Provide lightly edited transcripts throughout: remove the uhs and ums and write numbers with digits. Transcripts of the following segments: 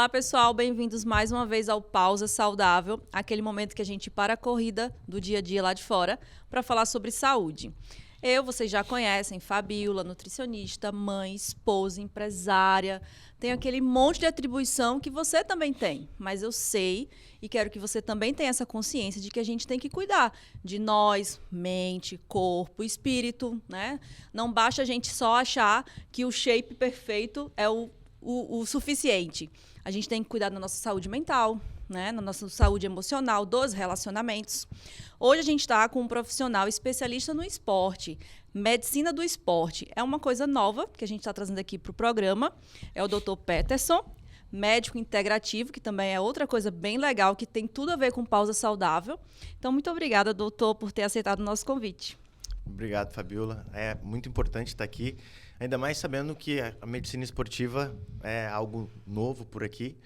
Olá, pessoal, bem-vindos mais uma vez ao Pausa Saudável, aquele momento que a gente para a corrida do dia a dia lá de fora para falar sobre saúde. Vocês já conhecem, Fabíola, nutricionista, mãe, esposa, empresária, tenho aquele monte de atribuição que você também tem, mas eu sei e quero que você também tenha essa consciência de que a gente tem que cuidar de nós, mente, corpo, espírito, né? Não basta a gente só achar que o shape perfeito é o suficiente. A gente tem que cuidar da nossa saúde mental, né? Da nossa saúde emocional, dos relacionamentos. Hoje a gente está com um profissional especialista no esporte, medicina do esporte. É uma coisa nova que a gente está trazendo aqui para o programa. É o Dr. Peterson, médico integrativo, que também é outra coisa bem legal, que tem tudo a ver com pausa saudável. Então, muito obrigada, doutor, por ter aceitado o nosso convite. Obrigado, Fabiola. É muito importante estar aqui, ainda mais sabendo que a medicina esportiva é algo novo por aqui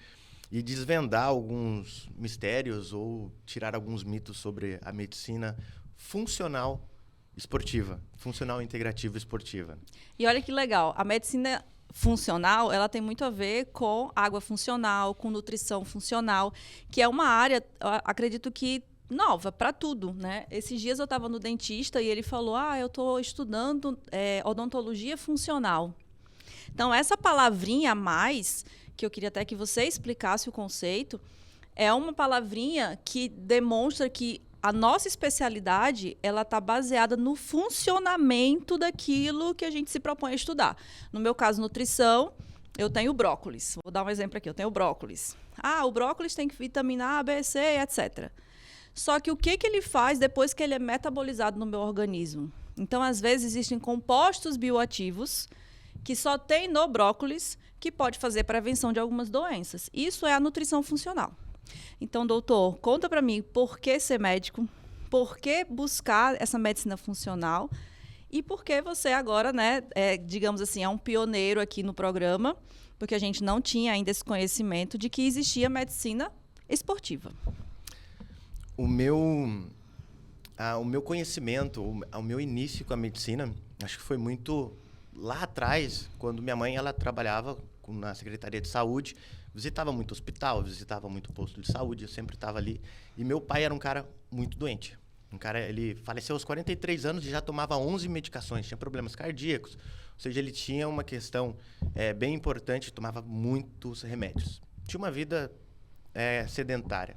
e desvendar alguns mistérios ou tirar alguns mitos sobre a medicina funcional esportiva, funcional integrativa esportiva. E olha que legal, a medicina funcional, ela tem muito a ver com água funcional, com nutrição funcional, que é uma área, acredito que nova para tudo, né? Esses dias eu estava no dentista e ele falou, eu estou estudando odontologia funcional. Então, essa palavrinha a mais, que eu queria até que você explicasse o conceito, é uma palavrinha que demonstra que a nossa especialidade ela está baseada no funcionamento daquilo que a gente se propõe a estudar. No meu caso, nutrição, eu tenho brócolis. Vou dar um exemplo aqui, eu tenho brócolis. O brócolis tem vitamina A, B, C, etc. Só que o que ele faz depois que ele é metabolizado no meu organismo? Então, às vezes, existem compostos bioativos que só tem no brócolis que pode fazer prevenção de algumas doenças. Isso é a nutrição funcional. Então, doutor, conta para mim por que ser médico, por que buscar essa medicina funcional e por que você agora, né, digamos assim, é um pioneiro aqui no programa, porque a gente não tinha ainda esse conhecimento de que existia medicina esportiva. O meu conhecimento, o meu início com a medicina, acho que foi muito lá atrás, quando minha mãe ela trabalhava na Secretaria de Saúde, visitava muito hospital, visitava muito posto de saúde, eu sempre estava ali. E meu pai era um cara muito doente. Ele faleceu aos 43 anos e já tomava 11 medicações, tinha problemas cardíacos. Ou seja, ele tinha uma questão bem importante, tomava muitos remédios. Tinha uma vida sedentária.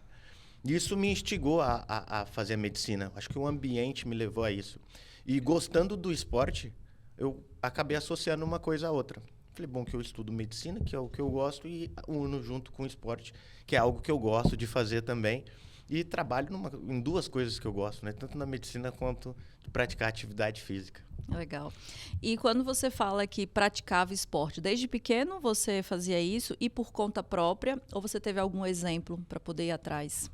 E isso me instigou a fazer medicina. Acho que o ambiente me levou a isso. E gostando do esporte, eu acabei associando uma coisa à outra. Falei, bom, que eu estudo medicina, que é o que eu gosto, e uno junto com o esporte, que é algo que eu gosto de fazer também. E trabalho em duas coisas que eu gosto, né? Tanto na medicina quanto de praticar atividade física. Legal. E quando você fala que praticava esporte, desde pequeno você fazia isso e por conta própria? Ou você teve algum exemplo para poder ir atrás?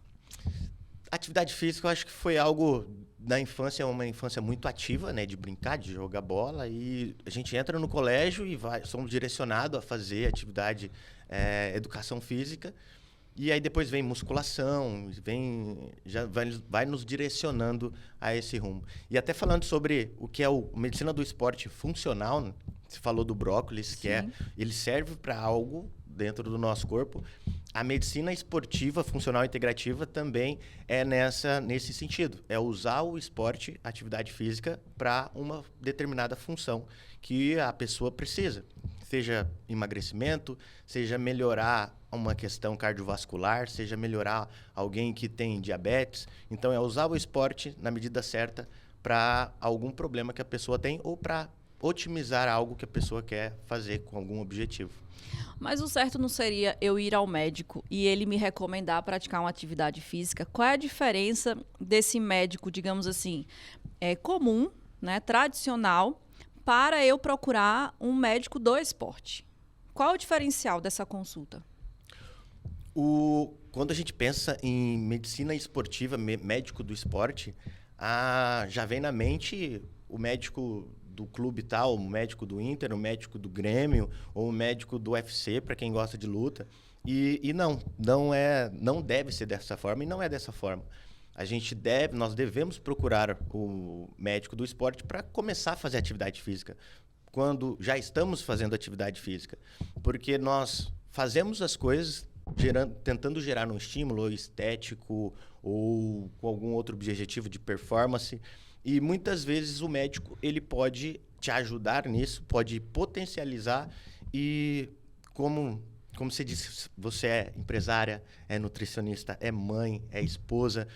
Atividade física, eu acho que foi algo da infância, uma infância muito ativa, né? De brincar, de jogar bola. E a gente entra no colégio e somos direcionados a fazer atividade, educação física. E aí depois vem musculação, já vai nos direcionando a esse rumo. E até falando sobre o que é a medicina do esporte funcional, né? Você falou do brócolis, que ele serve para algo dentro do nosso corpo. A medicina esportiva, funcional integrativa, também é nesse sentido. É usar o esporte, a atividade física, para uma determinada função que a pessoa precisa. Seja emagrecimento, seja melhorar uma questão cardiovascular, seja melhorar alguém que tem diabetes. Então, é usar o esporte na medida certa para algum problema que a pessoa tem ou para otimizar algo que a pessoa quer fazer com algum objetivo. Mas o certo não seria eu ir ao médico e ele me recomendar praticar uma atividade física? Qual é a diferença desse médico, digamos assim, comum, né, tradicional, para eu procurar um médico do esporte? Qual é o diferencial dessa consulta? Quando a gente pensa em medicina esportiva, médico do esporte, já vem na mente o médico do clube tal, o médico do Inter, o médico do Grêmio, ou o médico do UFC, para quem gosta de luta. E não deve ser dessa forma, e não é dessa forma. Nós devemos procurar o médico do esporte para começar a fazer atividade física, quando já estamos fazendo atividade física. Porque nós fazemos as coisas tentando gerar um estímulo estético ou com algum outro objetivo de performance. E muitas vezes o médico ele pode te ajudar nisso, pode potencializar e como você disse, você é empresária, é nutricionista, é mãe, é esposa.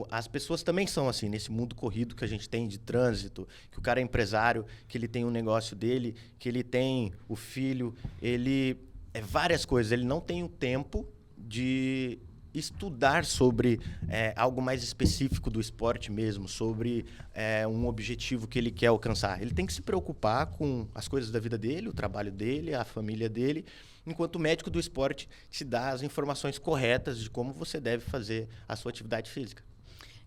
As pessoas também são assim, nesse mundo corrido que a gente tem de trânsito, que o cara é empresário, que ele tem um negócio dele, que ele tem o filho, ele é várias coisas. Ele não tem o tempo de estudar sobre algo mais específico do esporte mesmo, sobre um objetivo que ele quer alcançar. Ele tem que se preocupar com as coisas da vida dele, o trabalho dele, a família dele, enquanto o médico do esporte te dá as informações corretas de como você deve fazer a sua atividade física.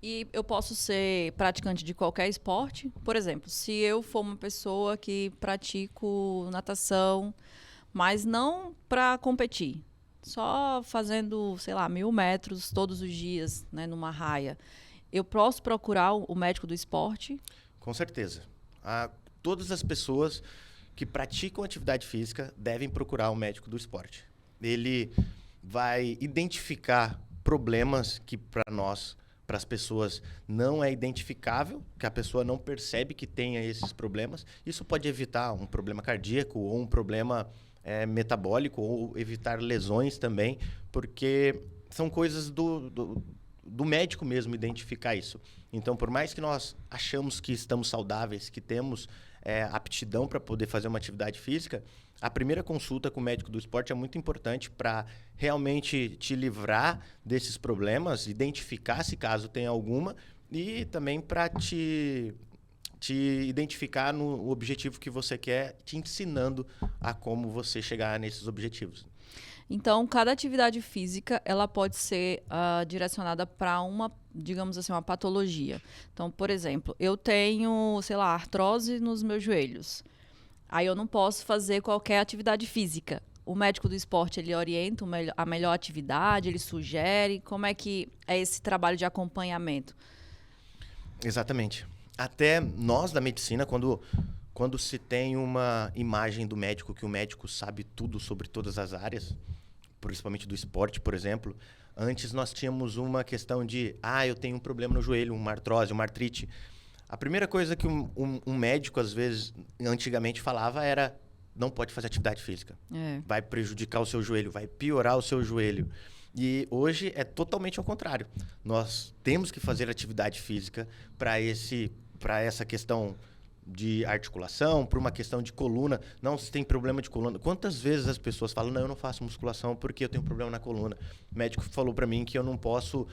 E eu posso ser praticante de qualquer esporte? Por exemplo, se eu for uma pessoa que pratico natação, mas não para competir, só fazendo, sei lá, 1.000 metros todos os dias, né, numa raia, eu posso procurar o médico do esporte? Com certeza. Todas as pessoas que praticam atividade física devem procurar o médico do esporte. Ele vai identificar problemas que para nós, para as pessoas, não é identificável, que a pessoa não percebe que tenha esses problemas. Isso pode evitar um problema cardíaco ou um problema metabólico, ou evitar lesões também, porque são coisas do médico mesmo identificar isso. Então, por mais que nós achamos que estamos saudáveis, que temos aptidão para poder fazer uma atividade física, a primeira consulta com o médico do esporte é muito importante para realmente te livrar desses problemas, identificar se caso tenha alguma e também para te identificar no objetivo que você quer, te ensinando a como você chegar nesses objetivos. Então, cada atividade física, ela pode ser direcionada para uma, digamos assim, uma patologia. Então, por exemplo, eu tenho, sei lá, artrose nos meus joelhos. Aí eu não posso fazer qualquer atividade física. O médico do esporte, ele orienta a melhor atividade, ele sugere. Como é que é esse trabalho de acompanhamento? Exatamente. Até nós da medicina, quando se tem uma imagem do médico, que o médico sabe tudo sobre todas as áreas, principalmente do esporte, por exemplo, antes nós tínhamos uma questão de, eu tenho um problema no joelho, uma artrose, uma artrite. A primeira coisa que um médico, às vezes, antigamente falava era, não pode fazer atividade física. Vai prejudicar o seu joelho, vai piorar o seu joelho. E hoje é totalmente ao contrário. Nós temos que fazer atividade física para essa questão de articulação, para uma questão de coluna. Não, você tem problema de coluna. Quantas vezes as pessoas falam, não, eu não faço musculação porque eu tenho problema na coluna. O médico falou para mim que eu não posso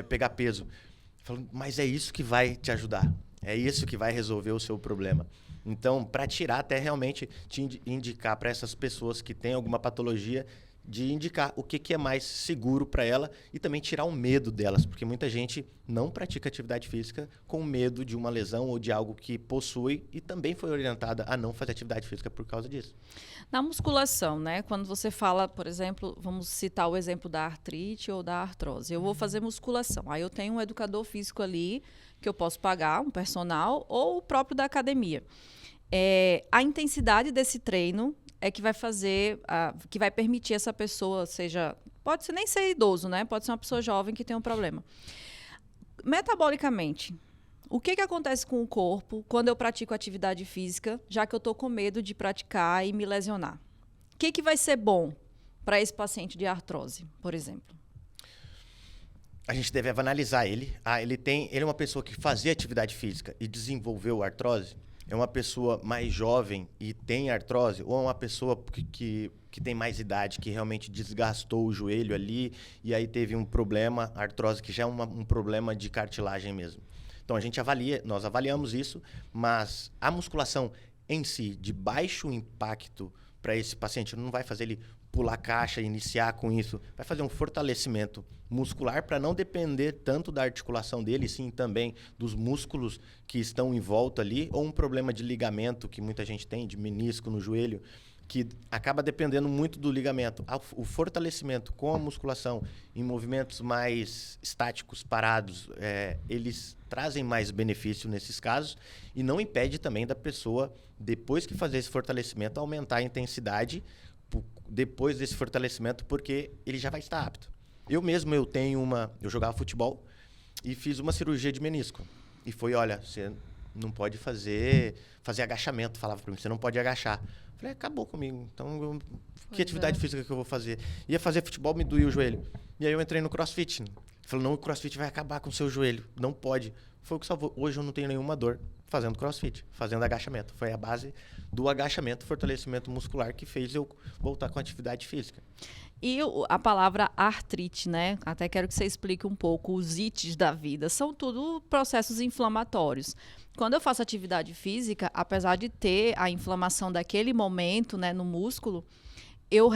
pegar peso. Eu falo, mas é isso que vai te ajudar. É isso que vai resolver o seu problema. Então, para tirar, até realmente te indicar para essas pessoas que têm alguma patologia, de indicar o que é mais seguro para ela e também tirar o medo delas, porque muita gente não pratica atividade física com medo de uma lesão ou de algo que possui e também foi orientada a não fazer atividade física por causa disso. Na musculação, né? Quando você fala, por exemplo, vamos citar o exemplo da artrite ou da artrose. Eu vou fazer musculação. Aí eu tenho um educador físico ali que eu posso pagar, um personal ou o próprio da academia. A intensidade desse treino é que vai fazer, que vai permitir essa pessoa, pode ser nem ser idoso, né? Pode ser uma pessoa jovem que tem um problema. Metabolicamente, o que acontece com o corpo quando eu pratico atividade física, já que eu estou com medo de praticar e me lesionar? O que vai ser bom para esse paciente de artrose, por exemplo? A gente deve analisar ele. Ele é uma pessoa que fazia atividade física e desenvolveu artrose? É uma pessoa mais jovem e tem artrose? Ou é uma pessoa que tem mais idade, que realmente desgastou o joelho ali e aí teve um problema, artrose, que já é um problema de cartilagem mesmo? Então, nós avaliamos isso, mas a musculação em si, de baixo impacto para esse paciente, não vai fazer ele pular caixa e iniciar com isso. Vai fazer um fortalecimento muscular para não depender tanto da articulação dele, sim também dos músculos que estão em volta ali, ou um problema de ligamento que muita gente tem, de menisco no joelho, que acaba dependendo muito do ligamento. O fortalecimento com a musculação em movimentos mais estáticos, parados, eles trazem mais benefício nesses casos e não impede também da pessoa, depois que fazer esse fortalecimento, aumentar a intensidade depois desse fortalecimento, porque ele já vai estar apto. Eu jogava futebol e fiz uma cirurgia de menisco. E foi, olha, você não pode fazer agachamento, falava para mim, você não pode agachar. Falei, acabou comigo, então que atividade física que eu vou fazer? Ia fazer futebol, me doía o joelho. E aí eu entrei no CrossFit. Falei, não, o CrossFit vai acabar com o seu joelho, não pode. Foi o que salvou. Hoje eu não tenho nenhuma dor fazendo CrossFit, fazendo agachamento. Foi a base do agachamento, fortalecimento muscular, que fez eu voltar com a atividade física. E a palavra artrite, né? Até quero que você explique um pouco os ites da vida. São tudo processos inflamatórios. Quando eu faço atividade física, apesar de ter a inflamação daquele momento, né, no músculo, eu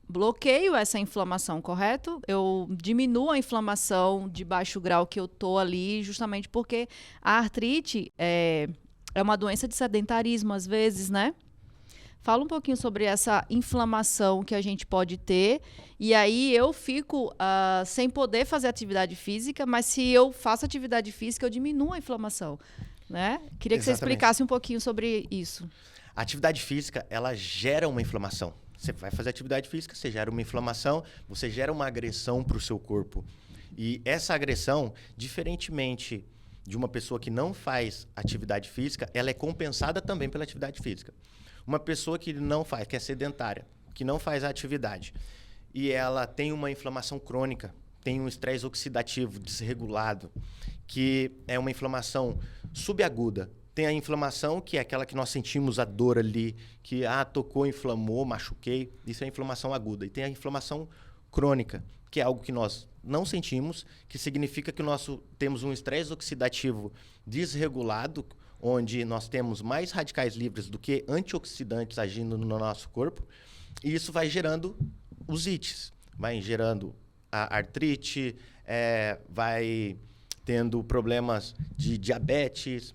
bloqueio essa inflamação, correto? Eu diminuo a inflamação de baixo grau que eu tô ali, justamente porque a artrite é uma doença de sedentarismo, às vezes, né? Fala um pouquinho sobre essa inflamação que a gente pode ter. E aí eu fico sem poder fazer atividade física, mas se eu faço atividade física, eu diminuo a inflamação, né? Queria que você explicasse um pouquinho sobre isso. A atividade física, ela gera uma inflamação. Você vai fazer atividade física, você gera uma inflamação, você gera uma agressão para o seu corpo. E essa agressão, diferentemente de uma pessoa que não faz atividade física, ela é compensada também pela atividade física. Uma pessoa que não faz, que é sedentária, que não faz a atividade, e ela tem uma inflamação crônica, tem um estresse oxidativo desregulado, que é uma inflamação subaguda. Tem a inflamação, que é aquela que nós sentimos a dor ali, que tocou, inflamou, machuquei. Isso é a inflamação aguda. E tem a inflamação crônica, que é algo que nós não sentimos, que significa que nós temos um estresse oxidativo desregulado, onde nós temos mais radicais livres do que antioxidantes agindo no nosso corpo. E isso vai gerando os ites. Vai gerando a artrite, vai tendo problemas de diabetes.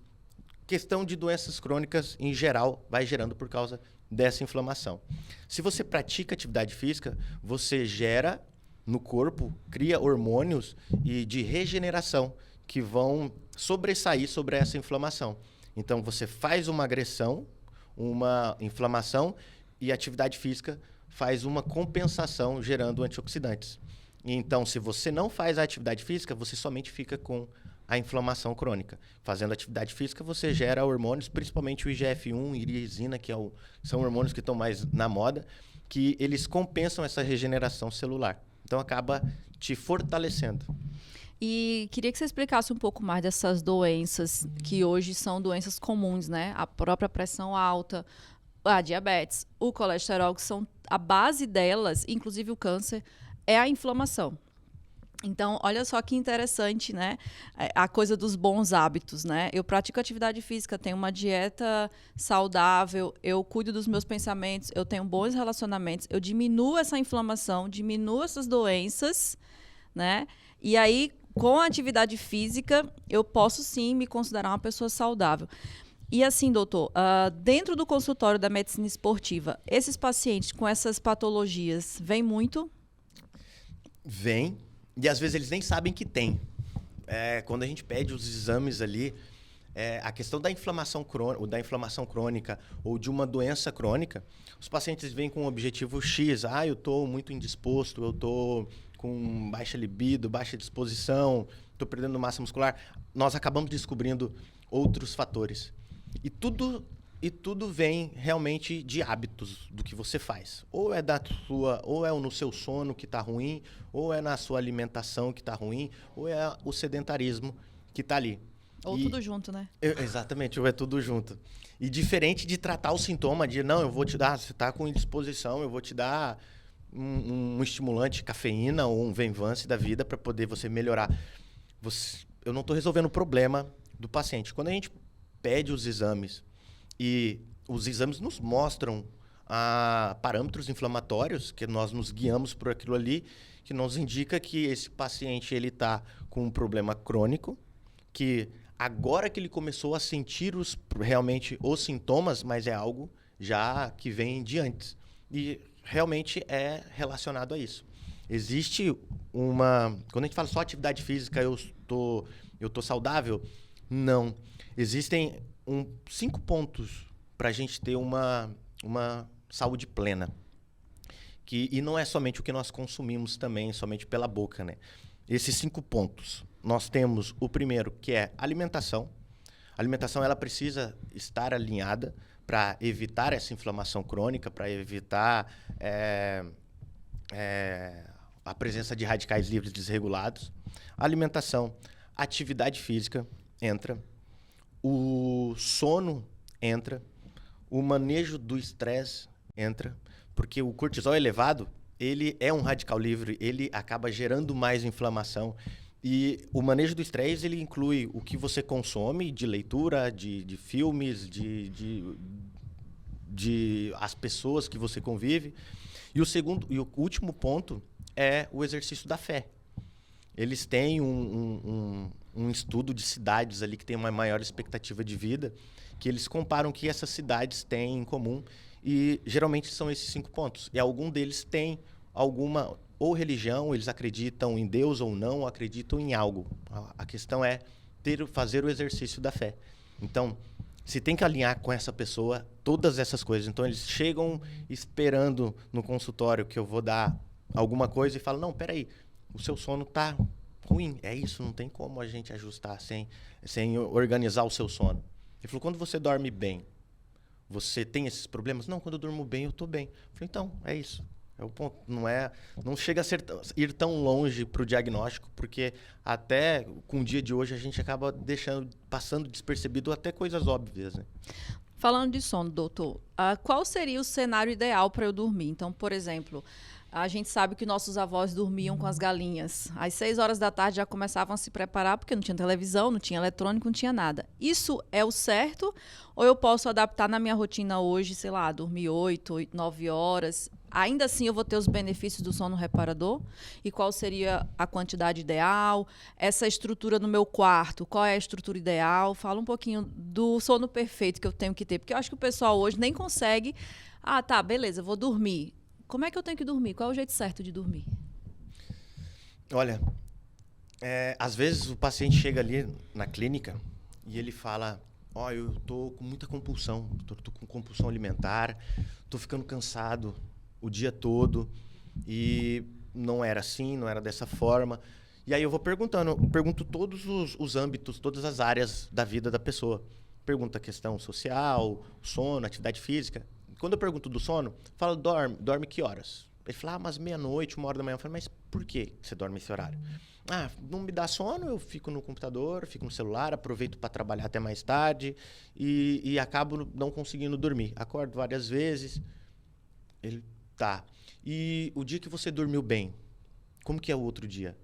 Questão de doenças crônicas, em geral, vai gerando por causa dessa inflamação. Se você pratica atividade física, você gera no corpo, cria hormônios de regeneração que vão sobressair sobre essa inflamação. Então, você faz uma agressão, uma inflamação, e a atividade física faz uma compensação gerando antioxidantes. Então, se você não faz a atividade física, você somente fica com a inflamação crônica. Fazendo atividade física, você gera hormônios, principalmente o IGF-1 e irisina, que são hormônios que estão mais na moda, que eles compensam essa regeneração celular. Então, acaba te fortalecendo. E queria que você explicasse um pouco mais dessas doenças que hoje são doenças comuns, né? A própria pressão alta, a diabetes, o colesterol, que são a base delas, inclusive o câncer, é a inflamação. Então, olha só que interessante, né? A coisa dos bons hábitos, né? Eu pratico atividade física, tenho uma dieta saudável, eu cuido dos meus pensamentos, eu tenho bons relacionamentos, eu diminuo essa inflamação, diminuo essas doenças, né? E aí, com a atividade física, eu posso sim me considerar uma pessoa saudável. E assim, doutor, dentro do consultório da medicina esportiva, esses pacientes com essas patologias vêm muito? Vêm. E às vezes eles nem sabem que tem. Quando a gente pede os exames ali, a questão da inflamação crônica ou de uma doença crônica, os pacientes vêm com um objetivo X. Eu estou muito indisposto, eu estou com baixa libido, baixa disposição, estou perdendo massa muscular. Nós acabamos descobrindo outros fatores. E tudo vem realmente de hábitos do que você faz. Ou é no seu sono que está ruim, ou é na sua alimentação que está ruim, ou é o sedentarismo que está ali. Ou tudo junto, né? Exatamente, ou é tudo junto. E diferente de tratar o sintoma de, não, eu vou te dar, você está com indisposição, eu vou te dar um estimulante, cafeína ou um Venvance da vida para poder você melhorar. Eu não estou resolvendo o problema do paciente. Quando a gente pede os exames e os exames nos mostram parâmetros inflamatórios, que nós nos guiamos por aquilo ali, que nos indica que esse paciente está com um problema crônico, que agora que ele começou a sentir realmente os sintomas, mas é algo já que vem de antes. E realmente é relacionado a isso. Existe quando a gente fala só atividade física, eu tô saudável? Não. Existem 5 pontos para a gente ter uma saúde plena. E não é somente o que nós consumimos também, somente pela boca, né? Esses 5 pontos. Nós temos o primeiro, que é alimentação. A alimentação ela precisa estar alinhada para evitar essa inflamação crônica, para evitar a presença de radicais livres desregulados. Alimentação, atividade física entra, o sono entra, o manejo do estresse entra, porque o cortisol elevado, ele é um radical livre, ele acaba gerando mais inflamação. E o manejo do estresse, ele inclui o que você consome de leitura, de filmes, de as pessoas que você convive. E o último ponto é o exercício da fé. Eles têm um estudo de cidades ali que tem uma maior expectativa de vida, que eles comparam o que essas cidades têm em comum, e geralmente são esses 5 pontos. E algum deles tem alguma ou religião, eles acreditam em Deus ou não, acreditam em algo. A questão é fazer o exercício da fé. Então, se tem que alinhar com essa pessoa todas essas coisas. Então, eles chegam esperando no consultório que eu vou dar alguma coisa e falam, não, peraí, o seu sono está ruim. É isso, não tem como a gente ajustar sem organizar o seu sono. Ele falou, quando você dorme bem, você tem esses problemas? Não, quando eu durmo bem, eu estou bem. Eu falei, então, é isso. É o ponto. Não chega a ir tão longe para o diagnóstico, porque até com o dia de hoje a gente acaba passando despercebido até coisas óbvias, né? Falando de sono, doutor, qual seria o cenário ideal para eu dormir? Então, por exemplo, a gente sabe que nossos avós dormiam com as galinhas. Às 6 horas da tarde já começavam a se preparar, porque não tinha televisão, não tinha eletrônico, não tinha nada. Isso é o certo? Ou eu posso adaptar na minha rotina hoje, sei lá, dormir 8, 9 horas? Ainda assim eu vou ter os benefícios do sono reparador? E qual seria a quantidade ideal? Essa estrutura no meu quarto, qual é a estrutura ideal? Fala um pouquinho do sono perfeito que eu tenho que ter. Porque eu acho que o pessoal hoje nem consegue... Ah, tá, beleza, eu vou dormir. Como é que eu tenho que dormir? Qual é o jeito certo de dormir? Olha, às vezes o paciente chega ali na clínica e ele fala, eu tô com muita compulsão, tô com compulsão alimentar, tô ficando cansado o dia todo e não era assim, não era dessa forma. E aí eu vou pergunto todos os âmbitos, todas as áreas da vida da pessoa. Pergunto a questão social, sono, atividade física. Quando eu pergunto do sono, falo, dorme que horas? Ele fala, mas meia-noite, 1 hora da manhã. Eu falo, mas por que você dorme esse horário? Não me dá sono, eu fico no computador, fico no celular, aproveito para trabalhar até mais tarde e acabo não conseguindo dormir. Acordo várias vezes. Ele, tá. E o dia que você dormiu bem, como que é o outro dia?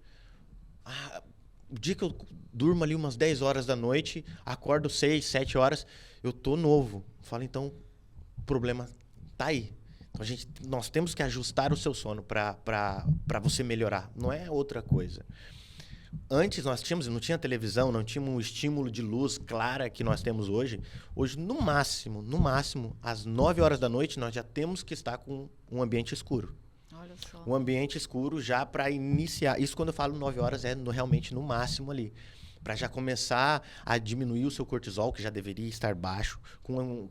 O dia que eu durmo ali umas 10 horas da noite, acordo 6, 7 horas, eu tô novo. Falo, então... O problema está aí. Então, nós temos que ajustar o seu sono para você melhorar. Não é outra coisa. Antes não tinha televisão, não tinha um estímulo de luz clara que nós temos hoje. Hoje, no máximo, às 9 horas da noite, nós já temos que estar com um ambiente escuro. Olha só. Um ambiente escuro já para iniciar. Isso quando eu falo 9 horas realmente no máximo ali. Para já começar a diminuir o seu cortisol, que já deveria estar baixo, com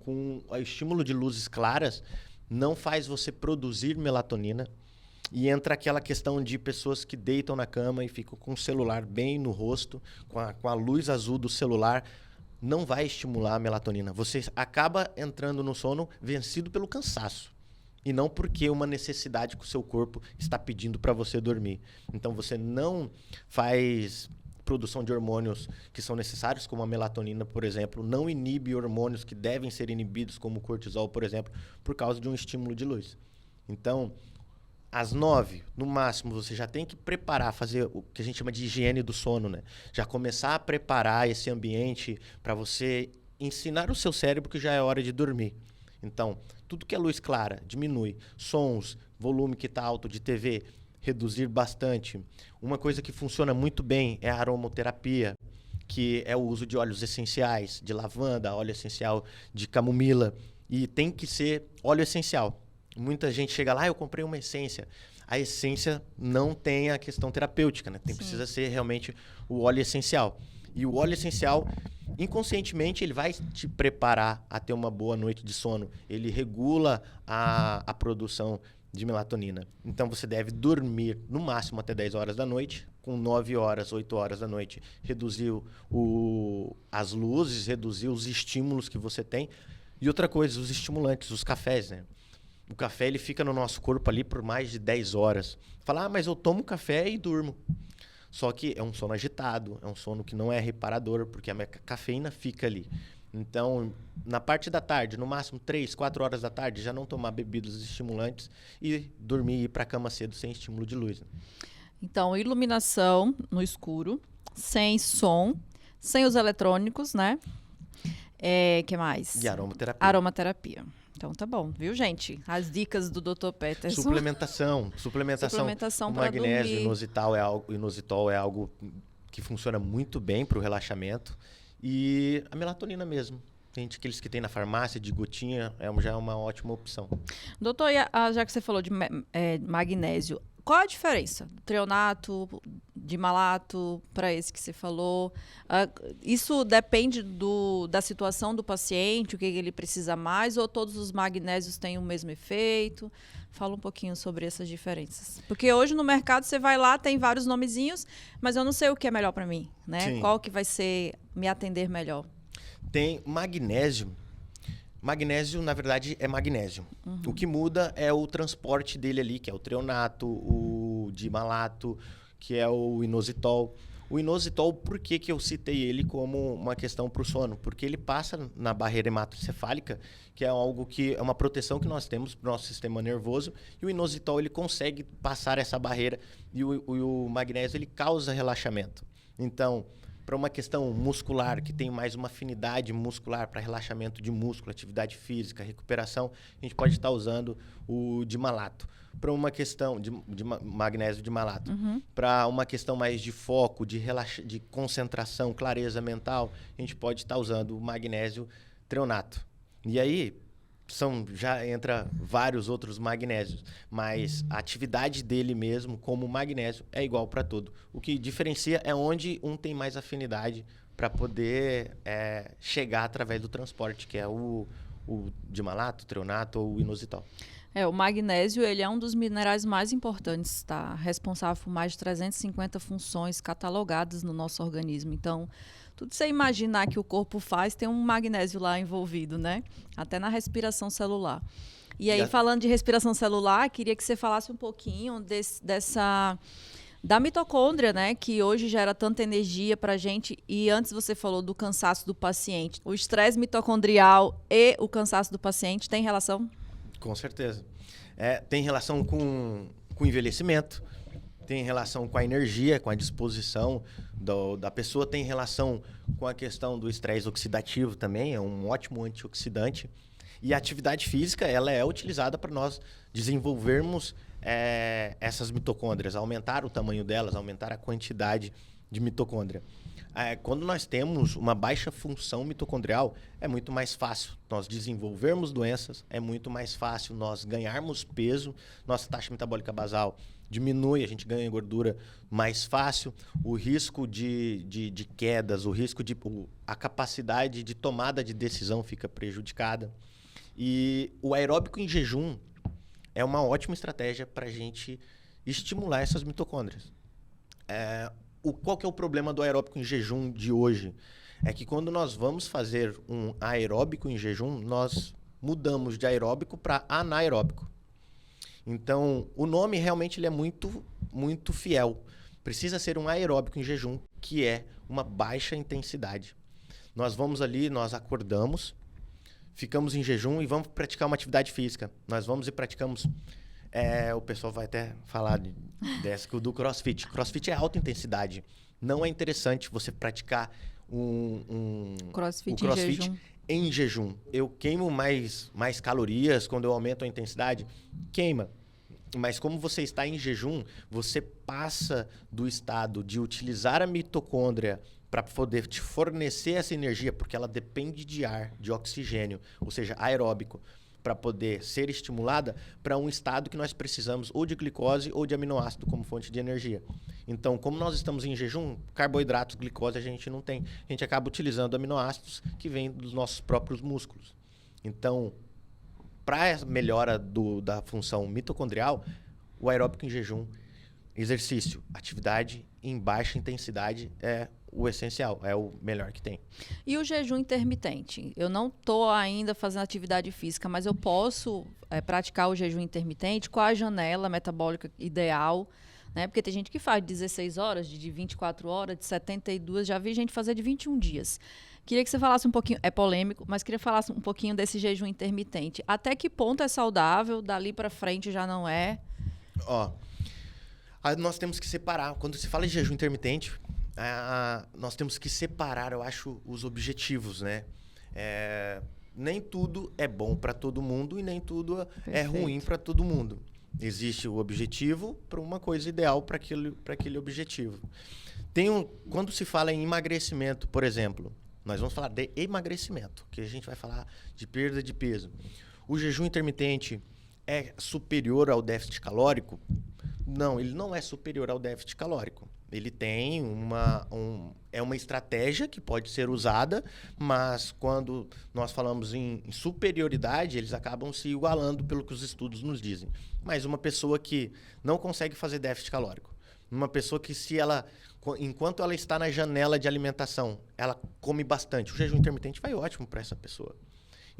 o estímulo de luzes claras, não faz você produzir melatonina. E entra aquela questão de pessoas que deitam na cama e ficam com o celular bem no rosto, com a luz azul do celular, não vai estimular a melatonina. Você acaba entrando no sono vencido pelo cansaço. E não porque uma necessidade que o seu corpo está pedindo para você dormir. Então, você não faz... produção de hormônios que são necessários, como a melatonina, por exemplo, não inibe hormônios que devem ser inibidos, como o cortisol, por exemplo, por causa de um estímulo de luz. Então, às 9, no máximo, você já tem que preparar, fazer o que a gente chama de higiene do sono, né? Já começar a preparar esse ambiente para você ensinar o seu cérebro que já é hora de dormir. Então, tudo que é luz clara, diminui. Sons, volume que está alto de TV, reduzir bastante. Uma coisa que funciona muito bem é a aromaterapia, que é o uso de óleos essenciais, de lavanda, óleo essencial de camomila. E tem que ser óleo essencial. Muita gente chega lá, eu comprei uma essência. A essência não tem a questão terapêutica, né? Precisa ser realmente o óleo essencial. E o óleo essencial, inconscientemente, ele vai te preparar a ter uma boa noite de sono. Ele regula a produção de melatonina. Então, você deve dormir no máximo até 10 horas da noite, com 9 horas, 8 horas da noite, reduzir as luzes, reduzir os estímulos que você tem. E outra coisa, os estimulantes, os cafés, né? O café, ele fica no nosso corpo ali por mais de 10 horas. Fala, mas eu tomo café e durmo. Só que é um sono agitado, é um sono que não é reparador, porque a cafeína fica ali. Então, na parte da tarde, no máximo 3, 4 horas da tarde, já não tomar bebidas estimulantes e dormir e ir para a cama cedo sem estímulo de luz. Né? Então, iluminação no escuro, sem som, sem os eletrônicos, né? Que mais? E aromaterapia. Aromaterapia. Então tá bom, viu, gente? As dicas do Dr. Peterson. Suplementação Suplementação o para magnésio, dormir. inositol é algo que funciona muito bem para o relaxamento. E a melatonina mesmo. Tem aqueles que tem na farmácia de gotinha, já é uma ótima opção. Doutor, já que você falou de magnésio, qual a diferença do treonato, de malato, para esse que você falou? Isso depende da situação do paciente, o que ele precisa mais, ou todos os magnésios têm o mesmo efeito? Fala um pouquinho sobre essas diferenças. Porque hoje no mercado você vai lá, tem vários nomezinhos, mas eu não sei o que é melhor para mim, né? Sim. Qual que vai me atender melhor? Tem magnésio. Magnésio, na verdade, é magnésio. O que muda é o transporte dele ali, que é o treonato, o dimalato, que é o inositol. O inositol, por que eu citei ele como uma questão para o sono? Porque ele passa na barreira hematoencefálica, que é algo que é uma proteção que nós temos para o nosso sistema nervoso, e o inositol ele consegue passar essa barreira, e o magnésio ele causa relaxamento. Então, para uma questão muscular, que tem mais uma afinidade muscular para relaxamento de músculo, atividade física, recuperação, a gente pode estar usando o dimalato. Para uma questão de magnésio dimalato, para uma questão mais de foco, de concentração, clareza mental, a gente pode estar usando o magnésio treonato. E aí, já entra vários outros magnésios, mas a atividade dele mesmo, como magnésio, é igual para todo. O que diferencia é onde um tem mais afinidade para poder chegar através do transporte, que é o dimalato, o treonato ou o inositol. O magnésio ele é um dos minerais mais importantes, tá? Responsável por mais de 350 funções catalogadas no nosso organismo. Então, tudo que você imaginar que o corpo faz, tem um magnésio lá envolvido, né? Até na respiração celular. E aí, falando de respiração celular, queria que você falasse um pouquinho da mitocôndria, né? Que hoje gera tanta energia pra gente. E antes você falou do cansaço do paciente. O estresse mitocondrial e o cansaço do paciente tem relação? Com certeza. Tem relação com o envelhecimento, tem relação com a energia, com a disposição da pessoa, tem relação com a questão do estresse oxidativo também, é um ótimo antioxidante. E a atividade física ela é utilizada para nós desenvolvermos essas mitocôndrias, aumentar o tamanho delas, aumentar a quantidade de mitocôndria. Quando nós temos uma baixa função mitocondrial, é muito mais fácil nós desenvolvermos doenças, é muito mais fácil nós ganharmos peso, nossa taxa metabólica basal diminui, a gente ganha gordura mais fácil, o risco de quedas, a capacidade de tomada de decisão fica prejudicada. E o aeróbico em jejum é uma ótima estratégia para a gente estimular essas mitocôndrias. Qual que é o problema do aeróbico em jejum de hoje? É que quando nós vamos fazer um aeróbico em jejum, nós mudamos de aeróbico para anaeróbico. Então, o nome realmente ele é muito, muito fiel. Precisa ser um aeróbico em jejum, que é uma baixa intensidade. Nós vamos ali, nós acordamos, ficamos em jejum e vamos praticar uma atividade física. Nós vamos e praticamos... o pessoal vai até falar do CrossFit. CrossFit é alta intensidade. Não é interessante você praticar o CrossFit em jejum. Eu queimo mais calorias quando eu aumento a intensidade? Queima. Mas como você está em jejum, você passa do estado de utilizar a mitocôndria para poder te fornecer essa energia, porque ela depende de ar, de oxigênio, ou seja, aeróbico. para poder ser estimulada para um estado que nós precisamos ou de glicose ou de aminoácido como fonte de energia. Então, como nós estamos em jejum, carboidratos, glicose a gente não tem. A gente acaba utilizando aminoácidos que vêm dos nossos próprios músculos. Então, para a melhora da função mitocondrial, o aeróbico em jejum, exercício, atividade em baixa intensidade é o essencial, é o melhor que tem. E o jejum intermitente? Eu não estou ainda fazendo atividade física, mas eu posso praticar o jejum intermitente? Qual a janela metabólica ideal? Né? Porque tem gente que faz de 16 horas, de 24 horas, de 72, já vi gente fazer de 21 dias. Queria que você falasse um pouquinho, é polêmico, mas queria falar um pouquinho desse jejum intermitente. Até que ponto é saudável? Dali para frente já não é? Nós temos que separar. Quando se fala de jejum intermitente, nós temos que separar, eu acho, os objetivos, né? Nem tudo é bom para todo mundo e nem tudo é ruim para todo mundo. Existe o objetivo para uma coisa ideal para aquele objetivo. Quando se fala em emagrecimento, por exemplo, nós vamos falar de emagrecimento, que a gente vai falar de perda de peso. O jejum intermitente é superior ao déficit calórico? Não, ele não é superior ao déficit calórico. Ele tem uma estratégia que pode ser usada, mas quando nós falamos em superioridade, eles acabam se igualando pelo que os estudos nos dizem. Mas uma pessoa que não consegue fazer déficit calórico, uma pessoa que enquanto ela está na janela de alimentação, ela come bastante, o jejum intermitente vai ótimo para essa pessoa.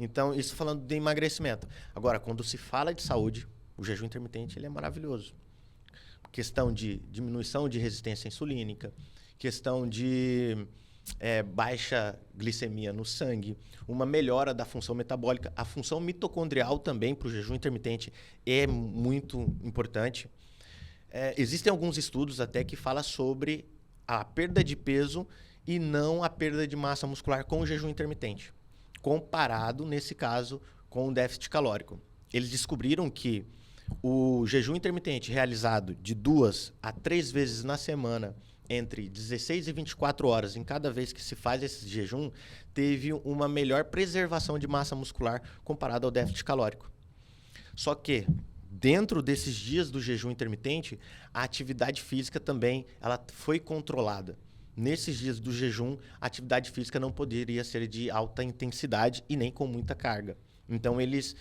Então, isso falando de emagrecimento. Agora, quando se fala de saúde, o jejum intermitente ele é maravilhoso. Questão de diminuição de resistência insulínica, questão de baixa glicemia no sangue, uma melhora da função metabólica. A função mitocondrial também para o jejum intermitente é muito importante. Existem alguns estudos até que falam sobre a perda de peso e não a perda de massa muscular com o jejum intermitente, comparado, nesse caso, com o déficit calórico. Eles descobriram que o jejum intermitente realizado de 2 a 3 vezes na semana, entre 16 e 24 horas em cada vez que se faz esse jejum, teve uma melhor preservação de massa muscular comparado ao déficit calórico. Só que, dentro desses dias do jejum intermitente, a atividade física também ela foi controlada. Nesses dias do jejum, a atividade física não poderia ser de alta intensidade e nem com muita carga. Então, eles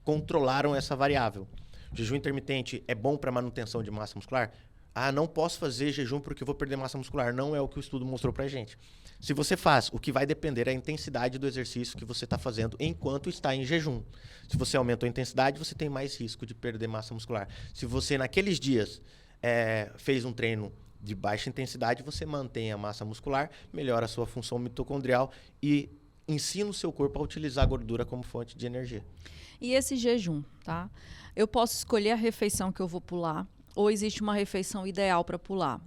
controlaram essa variável. O jejum intermitente é bom para manutenção de massa muscular? Não posso fazer jejum porque eu vou perder massa muscular. Não é o que o estudo mostrou para a gente. Se você faz, o que vai depender é a intensidade do exercício que você está fazendo enquanto está em jejum. Se você aumentou a intensidade, você tem mais risco de perder massa muscular. Se você, naqueles dias, fez um treino de baixa intensidade, você mantém a massa muscular, melhora a sua função mitocondrial e ensina o seu corpo a utilizar a gordura como fonte de energia. E esse jejum, tá? Eu posso escolher a refeição que eu vou pular ou existe uma refeição ideal para pular?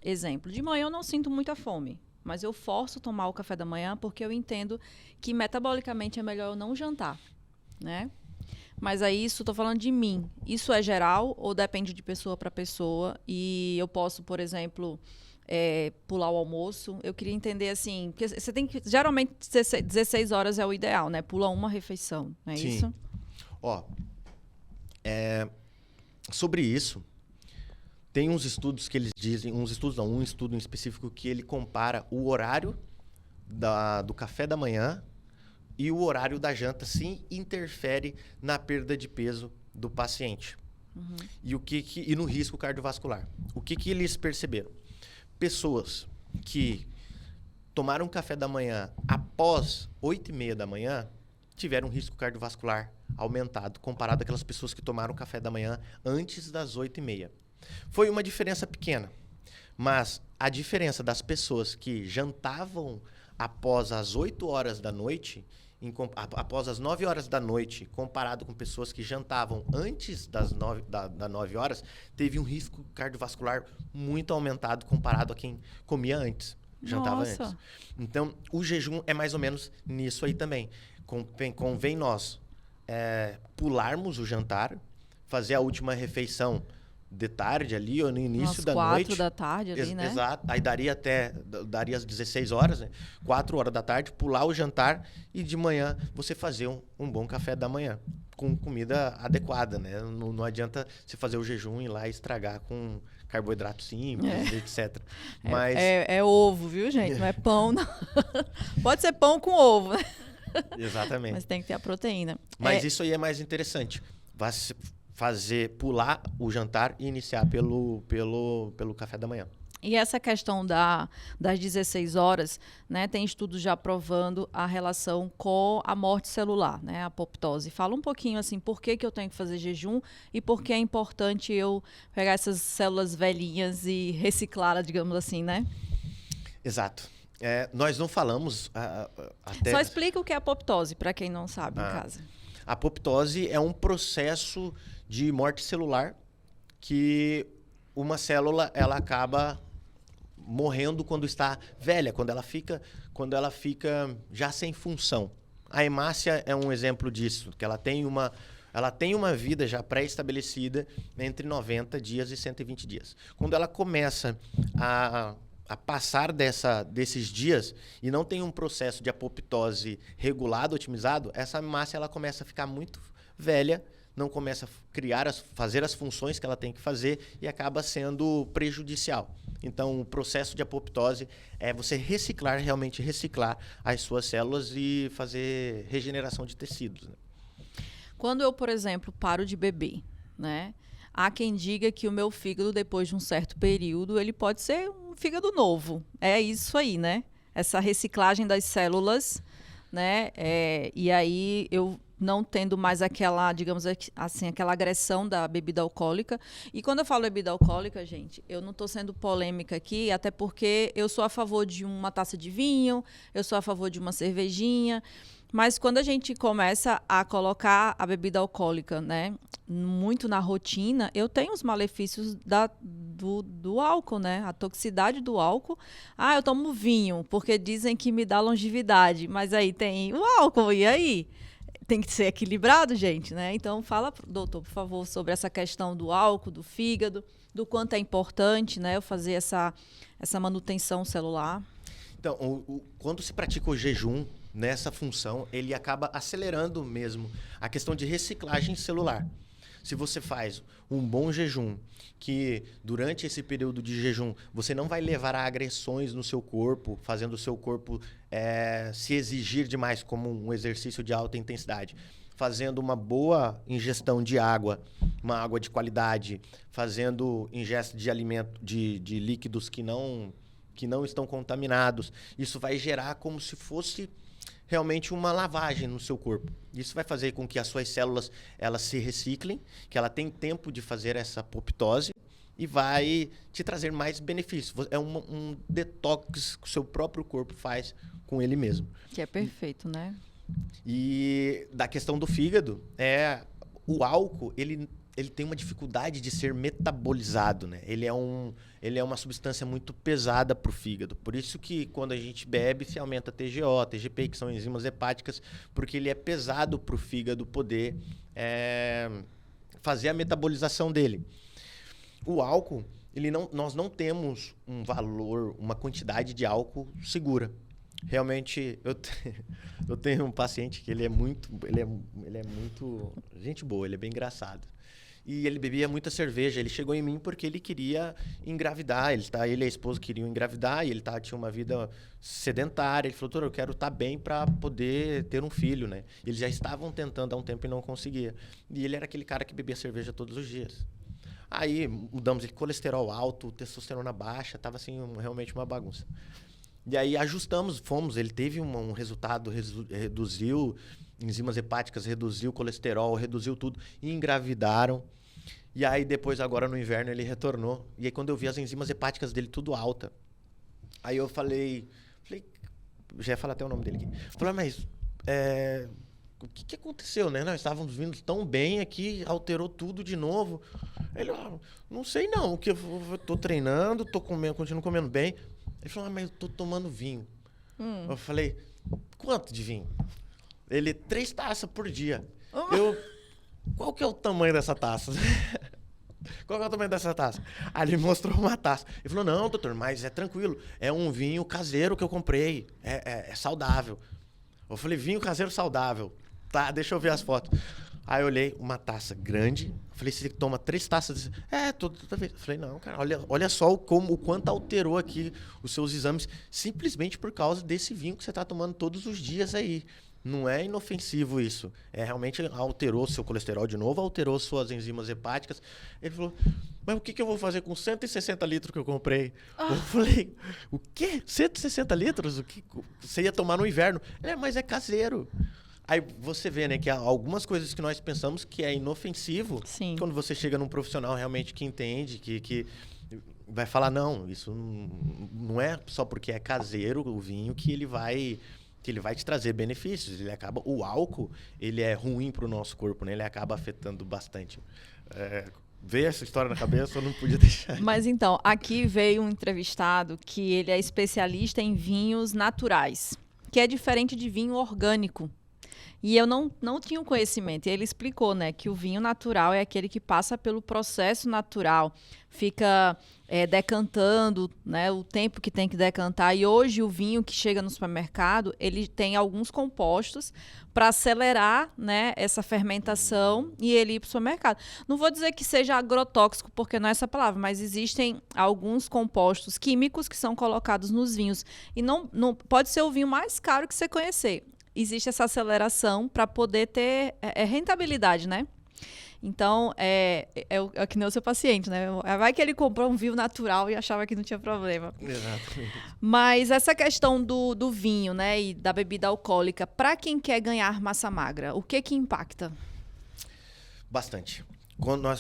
Exemplo, de manhã eu não sinto muita fome, mas eu forço tomar o café da manhã porque eu entendo que metabolicamente é melhor eu não jantar, né? Mas aí estou falando de mim. Isso é geral ou depende de pessoa para pessoa? E eu posso, por exemplo, pular o almoço? Eu queria entender assim, porque você tem que, geralmente 16 horas é o ideal, né? Pula uma refeição, não é isso? Sobre isso, tem uns estudos que eles dizem, um estudo em específico que ele compara o horário do café da manhã e o horário da janta, sim, interfere na perda de peso do paciente. Uhum. E no risco cardiovascular. O que eles perceberam? Pessoas que tomaram café da manhã após 8h30 da manhã tiveram um risco cardiovascular aumentado, comparado àquelas pessoas que tomaram café da manhã antes das 8h30. Foi uma diferença pequena, mas a diferença das pessoas que jantavam após as 8 horas da noite, após as 9 horas da noite, comparado com pessoas que jantavam antes das 9 horas, teve um risco cardiovascular muito aumentado comparado a quem comia antes, jantava antes. Então, o jejum é mais ou menos nisso aí também. Convém nós pularmos o jantar, fazer a última refeição de tarde ali, ou no início Umas da noite. 4 da tarde ali, né? Exato. Aí daria às 16 horas, né? 4 horas da tarde, pular o jantar e de manhã você fazer um bom café da manhã com comida adequada, né? Não adianta você fazer o jejum e ir lá e estragar com carboidrato simples, etc. Mas É ovo, viu, gente? Não é pão, não. Pode ser pão com ovo, né? exatamente. Mas tem que ter a proteína. Mas isso aí é mais interessante. Vai pular o jantar e iniciar pelo café da manhã. E essa questão das 16 horas, né, tem estudos já provando a relação com a morte celular, né, a apoptose. Fala um pouquinho assim, por que eu tenho que fazer jejum e por que é importante eu pegar essas células velhinhas e reciclá-las, digamos assim, né? Exato. Nós não falamos até... Só explica o que é apoptose, para quem não sabe em casa. A apoptose é um processo de morte celular que uma célula ela acaba morrendo quando está velha, quando ela fica já sem função. A hemácia é um exemplo disso, que ela tem uma vida já pré-estabelecida entre 90 dias e 120 dias. Quando ela começa a passar desses dias e não tem um processo de apoptose regulado, otimizado, essa hemácia ela começa a ficar muito velha, não começa a fazer as funções que ela tem que fazer e acaba sendo prejudicial. Então, o processo de apoptose é você realmente reciclar as suas células e fazer regeneração de tecidos. Né? Quando eu, por exemplo, paro de beber, né? Há quem diga que o meu fígado, depois de um certo período, ele pode ser um fígado novo. É isso aí, né? Essa reciclagem das células, né? E aí eu não tendo mais aquela, digamos assim, aquela agressão da bebida alcoólica. E quando eu falo bebida alcoólica, gente, eu não estou sendo polêmica aqui, até porque eu sou a favor de uma taça de vinho, eu sou a favor de uma cervejinha, mas quando a gente começa a colocar a bebida alcoólica, né, muito na rotina, eu tenho os malefícios do álcool, né? A toxicidade do álcool. Eu tomo vinho, porque dizem que me dá longevidade, mas aí tem o álcool, e aí? Tem que ser equilibrado, gente, né? Então, fala, doutor, por favor, sobre essa questão do álcool, do fígado, do quanto é importante, né, eu fazer essa manutenção celular. Então, quando se pratica o jejum, nessa função, ele acaba acelerando mesmo a questão de reciclagem celular. Se você faz um bom jejum, que durante esse período de jejum você não vai levar a agressões no seu corpo, fazendo o seu corpo se exigir demais como um exercício de alta intensidade, fazendo uma boa ingestão de água, uma água de qualidade, fazendo ingesta de alimento, de líquidos que não estão contaminados, isso vai gerar como se fosse realmente uma lavagem no seu corpo. Isso vai fazer com que as suas células elas se reciclem, que ela tem tempo de fazer essa apoptose e vai te trazer mais benefícios. É um detox que o seu próprio corpo faz com ele mesmo. Que é perfeito, né? E da questão do fígado, o álcool, ele tem uma dificuldade de ser metabolizado, né? Ele é uma substância muito pesada para o fígado. Por isso que quando a gente bebe, se aumenta TGO, TGP, que são enzimas hepáticas, porque ele é pesado para o fígado poder fazer a metabolização dele. O álcool, nós não temos um valor, uma quantidade de álcool segura. Realmente, eu tenho um paciente que ele é muito gente boa, ele é bem engraçado. E ele bebia muita cerveja. Ele chegou em mim porque ele queria engravidar. Ele e a esposa queriam engravidar e ele tinha uma vida sedentária. Ele falou, doutor, eu quero estar bem para poder ter um filho, né? Eles já estavam tentando há um tempo e não conseguia. E ele era aquele cara que bebia cerveja todos os dias. Aí mudamos ele, colesterol alto, testosterona baixa, estava assim, realmente uma bagunça. E aí ajustamos, ele teve um resultado, reduziu enzimas hepáticas, reduziu colesterol, reduziu tudo, e engravidaram. E aí depois, agora no inverno, ele retornou. E aí quando eu vi as enzimas hepáticas dele tudo alta, aí eu falei, já ia falar até o nome dele aqui. Falei, mas o que aconteceu, né? Nós estávamos vindo tão bem aqui, alterou tudo de novo. Ele, não sei não, que eu tô treinando, tô comendo, continuo comendo bem. Ele falou, mas eu tô tomando vinho. Eu falei, quanto de vinho? Ele, 3 taças por dia. Qual que é o tamanho dessa taça? qual que é o tamanho dessa taça? Aí ele mostrou uma taça. Ele falou, não, doutor, mas é tranquilo. É um vinho caseiro que eu comprei. É saudável. Eu falei, vinho caseiro saudável. Tá, deixa eu ver as fotos. Aí eu olhei, uma taça grande. Falei, você toma 3 taças? Toda vez. Falei, não, cara, olha só o quanto alterou aqui os seus exames, simplesmente por causa desse vinho que você está tomando todos os dias aí. Não é inofensivo isso. Realmente alterou seu colesterol de novo, alterou suas enzimas hepáticas. Ele falou, mas o que eu vou fazer com 160 litros que eu comprei? Eu falei, o quê? 160 litros? O que você ia tomar no inverno? Mas é caseiro. Aí você vê, né, que há algumas coisas que nós pensamos que é inofensivo, Sim. Quando você chega num profissional realmente que entende, que vai falar, não, isso não é só porque é caseiro o vinho que ele vai te trazer benefícios. O álcool, ele é ruim para o nosso corpo, né? Ele acaba afetando bastante. Veio essa história na cabeça, eu não podia deixar. Mas então, aqui veio um entrevistado que ele é especialista em vinhos naturais, que é diferente de vinho orgânico. E eu não tinha o conhecimento. E ele explicou, né, que o vinho natural é aquele que passa pelo processo natural, fica decantando, né, o tempo que tem que decantar. E hoje o vinho que chega no supermercado, ele tem alguns compostos para acelerar, né, essa fermentação e ele ir para o supermercado. Não vou dizer que seja agrotóxico, porque não é essa palavra, mas existem alguns compostos químicos que são colocados nos vinhos. E não pode ser o vinho mais caro que você conhecer. Existe essa aceleração para poder ter rentabilidade, né? Então, é que nem o seu paciente, né? Vai que ele comprou um vinho natural e achava que não tinha problema. Exatamente. Mas essa questão do vinho, né, e da bebida alcoólica, para quem quer ganhar massa magra, o que impacta? Bastante.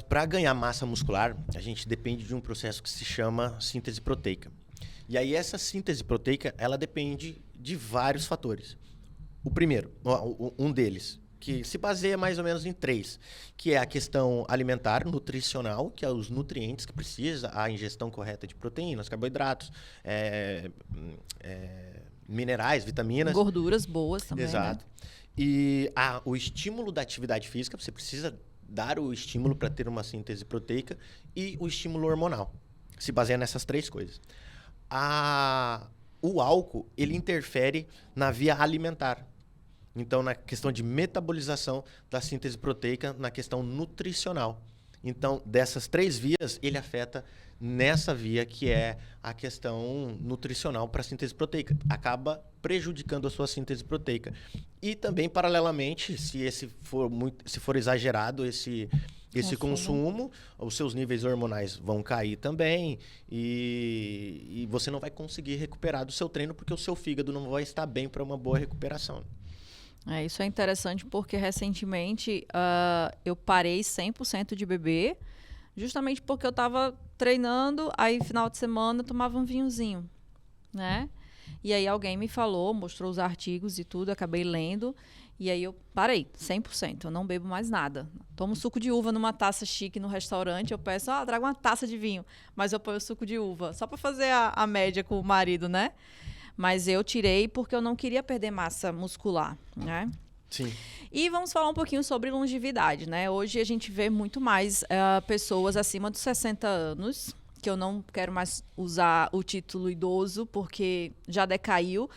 Para ganhar massa muscular, a gente depende de um processo que se chama síntese proteica. E aí essa síntese proteica, ela depende de vários fatores. O primeiro, um deles, que se baseia mais ou menos em 3, que é a questão alimentar, nutricional, que é os nutrientes que precisa, a ingestão correta de proteínas, carboidratos, minerais, vitaminas. Gorduras boas também. Exato. Né? E o estímulo da atividade física, você precisa dar o estímulo para ter uma síntese proteica, e o estímulo hormonal. Se baseia nessas 3 coisas. O álcool, ele interfere na via alimentar. Então, na questão de metabolização da síntese proteica, na questão nutricional. Então, dessas 3 vias, ele afeta nessa via que é a questão nutricional para a síntese proteica. Acaba prejudicando a sua síntese proteica. E também, paralelamente, se for exagerado esse consumo, os seus níveis hormonais vão cair também e você não vai conseguir recuperar do seu treino porque o seu fígado não vai estar bem para uma boa recuperação. Isso é interessante porque recentemente eu parei 100% de beber, justamente porque eu estava treinando, aí final de semana eu tomava um vinhozinho, né? E aí alguém me falou, mostrou os artigos e tudo, acabei lendo, e aí eu parei 100%, eu não bebo mais nada. Tomo suco de uva numa taça chique no restaurante, eu peço, traga uma taça de vinho, mas eu ponho suco de uva, só para fazer a média com o marido, né? Mas eu tirei porque eu não queria perder massa muscular, né? Sim. E vamos falar um pouquinho sobre longevidade, né? Hoje a gente vê muito mais pessoas acima dos 60 anos, que eu não quero mais usar o título idoso, porque já decaiu.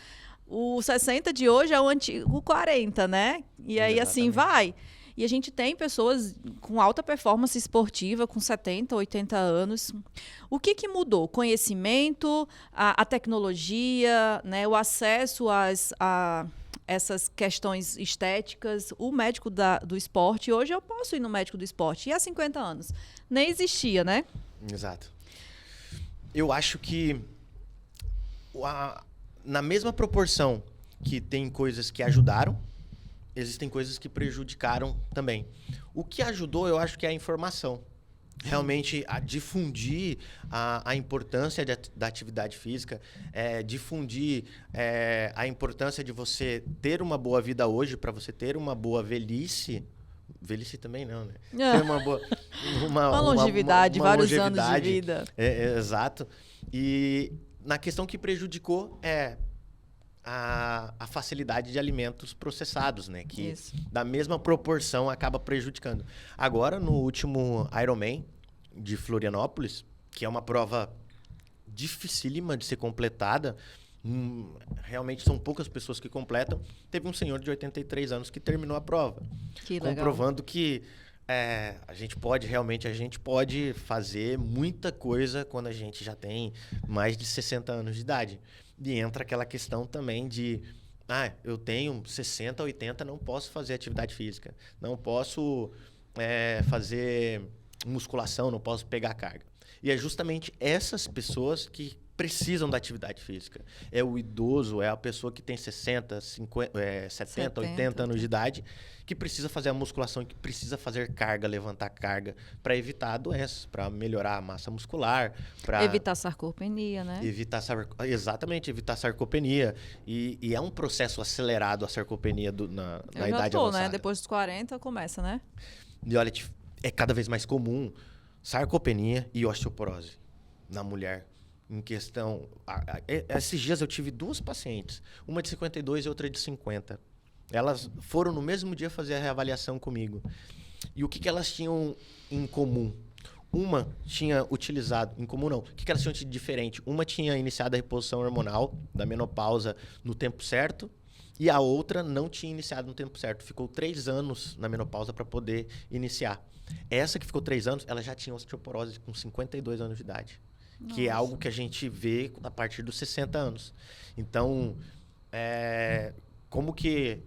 O 60 de hoje é o antigo 40, né? E aí Exatamente. Assim vai. E a gente tem pessoas com alta performance esportiva, com 70, 80 anos. O que mudou? Conhecimento, a tecnologia, né? O acesso a essas questões estéticas. O médico do esporte, hoje eu posso ir no médico do esporte. E há 50 anos? Nem existia, né? Exato. Eu acho que na mesma proporção que tem coisas que ajudaram, existem coisas que prejudicaram também. O que ajudou, eu acho que é a informação. Realmente, a difundir a importância da atividade física, difundir a importância de você ter uma boa vida hoje, para você ter uma boa velhice. Velhice também não, né? Ter uma boa... Uma longevidade, vários anos de vida. Exato. E na questão que prejudicou a facilidade de alimentos processados, né? Que da mesma proporção acaba prejudicando. Agora, no último Ironman, de Florianópolis, que é uma prova dificílima de ser completada. Realmente são poucas pessoas que completam. Teve um senhor de 83 anos que terminou a prova. Que legal. Comprovando que a gente pode fazer muita coisa quando a gente já tem mais de 60 anos de idade. E entra aquela questão também de eu tenho 60, 80, não posso fazer atividade física. Não posso fazer musculação, não posso pegar carga. E é justamente essas pessoas que precisam da atividade física. É o idoso, é a pessoa que tem 60, 50, 70, 80 anos de idade, que precisa fazer a musculação, que precisa fazer carga, levantar carga, para evitar doenças, para melhorar a massa muscular. Para evitar sarcopenia, né? Exatamente, evitar sarcopenia. E é um processo acelerado a sarcopenia na idade avançada. Né? Depois dos 40 começa, né? E olha, é cada vez mais comum sarcopenia e osteoporose na mulher. Em questão... Esses dias eu tive 2 pacientes, uma de 52 e outra de 50. Elas foram no mesmo dia fazer a reavaliação comigo. E o que elas tinham em comum? Uma tinha utilizado... Em comum não. O que elas tinham de diferente? Uma tinha iniciado a reposição hormonal da menopausa no tempo certo e a outra não tinha iniciado no tempo certo. Ficou 3 anos na menopausa para poder iniciar. Essa que ficou 3 anos, ela já tinha osteoporose com 52 anos de idade. Nossa. Que é algo que a gente vê a partir dos 60 anos. Então, como que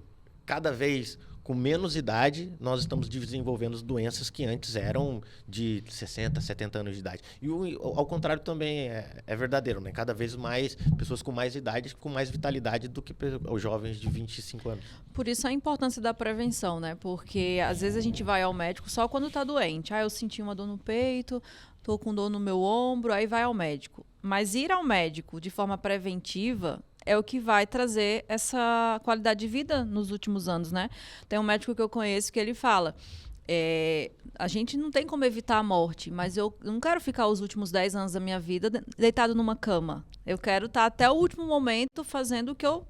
cada vez com menos idade nós estamos desenvolvendo doenças que antes eram de 60, 70 anos de idade. E ao contrário também é verdadeiro, né? Cada vez mais pessoas com mais idade, com mais vitalidade do que os jovens de 25 anos. Por isso a importância da prevenção, né? Porque às vezes a gente vai ao médico só quando está doente. Eu senti uma dor no peito, tô com dor no meu ombro, aí vai ao médico. Mas ir ao médico de forma preventiva é o que vai trazer essa qualidade de vida nos últimos anos, né? Tem um médico que eu conheço que ele fala, a gente não tem como evitar a morte, mas eu não quero ficar os últimos 10 anos da minha vida deitado numa cama. Eu quero estar até o último momento fazendo o que eu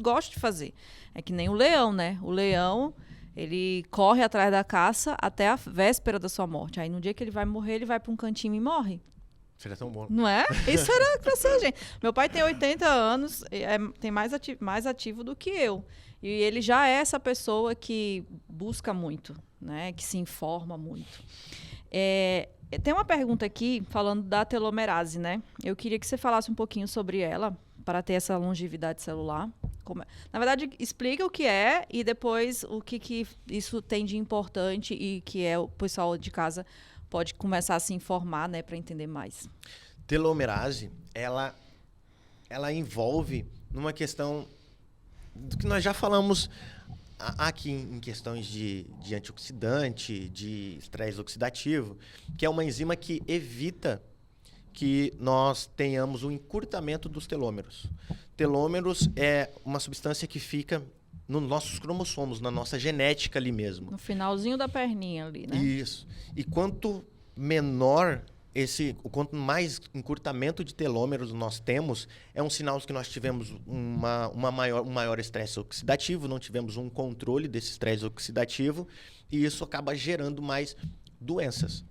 gosto de fazer. É que nem o leão, né? O leão, ele corre atrás da caça até a véspera da sua morte. Aí no dia que ele vai morrer, ele vai para um cantinho e morre. Seria tão bom. Não é? Isso era pra ser, gente. Meu pai tem 80 anos, tem mais ativo do que eu. E ele já é essa pessoa que busca muito, né? Que se informa muito. Tem uma pergunta aqui falando da telomerase, né? Eu queria que você falasse um pouquinho sobre ela, para ter essa longevidade celular. Na verdade, explica o que é e depois o que isso tem de importante e que o pessoal de casa pode começar a se informar, né, para entender mais. Telomerase, ela envolve numa questão do que nós já falamos aqui em questões de antioxidante, de estresse oxidativo, que é uma enzima que evita que nós tenhamos um encurtamento dos telômeros. Telômeros é uma substância que fica nos nossos cromossomos, na nossa genética ali mesmo. No finalzinho da perninha ali, né? Isso. E quanto menor quanto mais encurtamento de telômeros nós temos, é um sinal que nós tivemos um maior estresse oxidativo, não tivemos um controle desse estresse oxidativo, e isso acaba gerando mais doenças.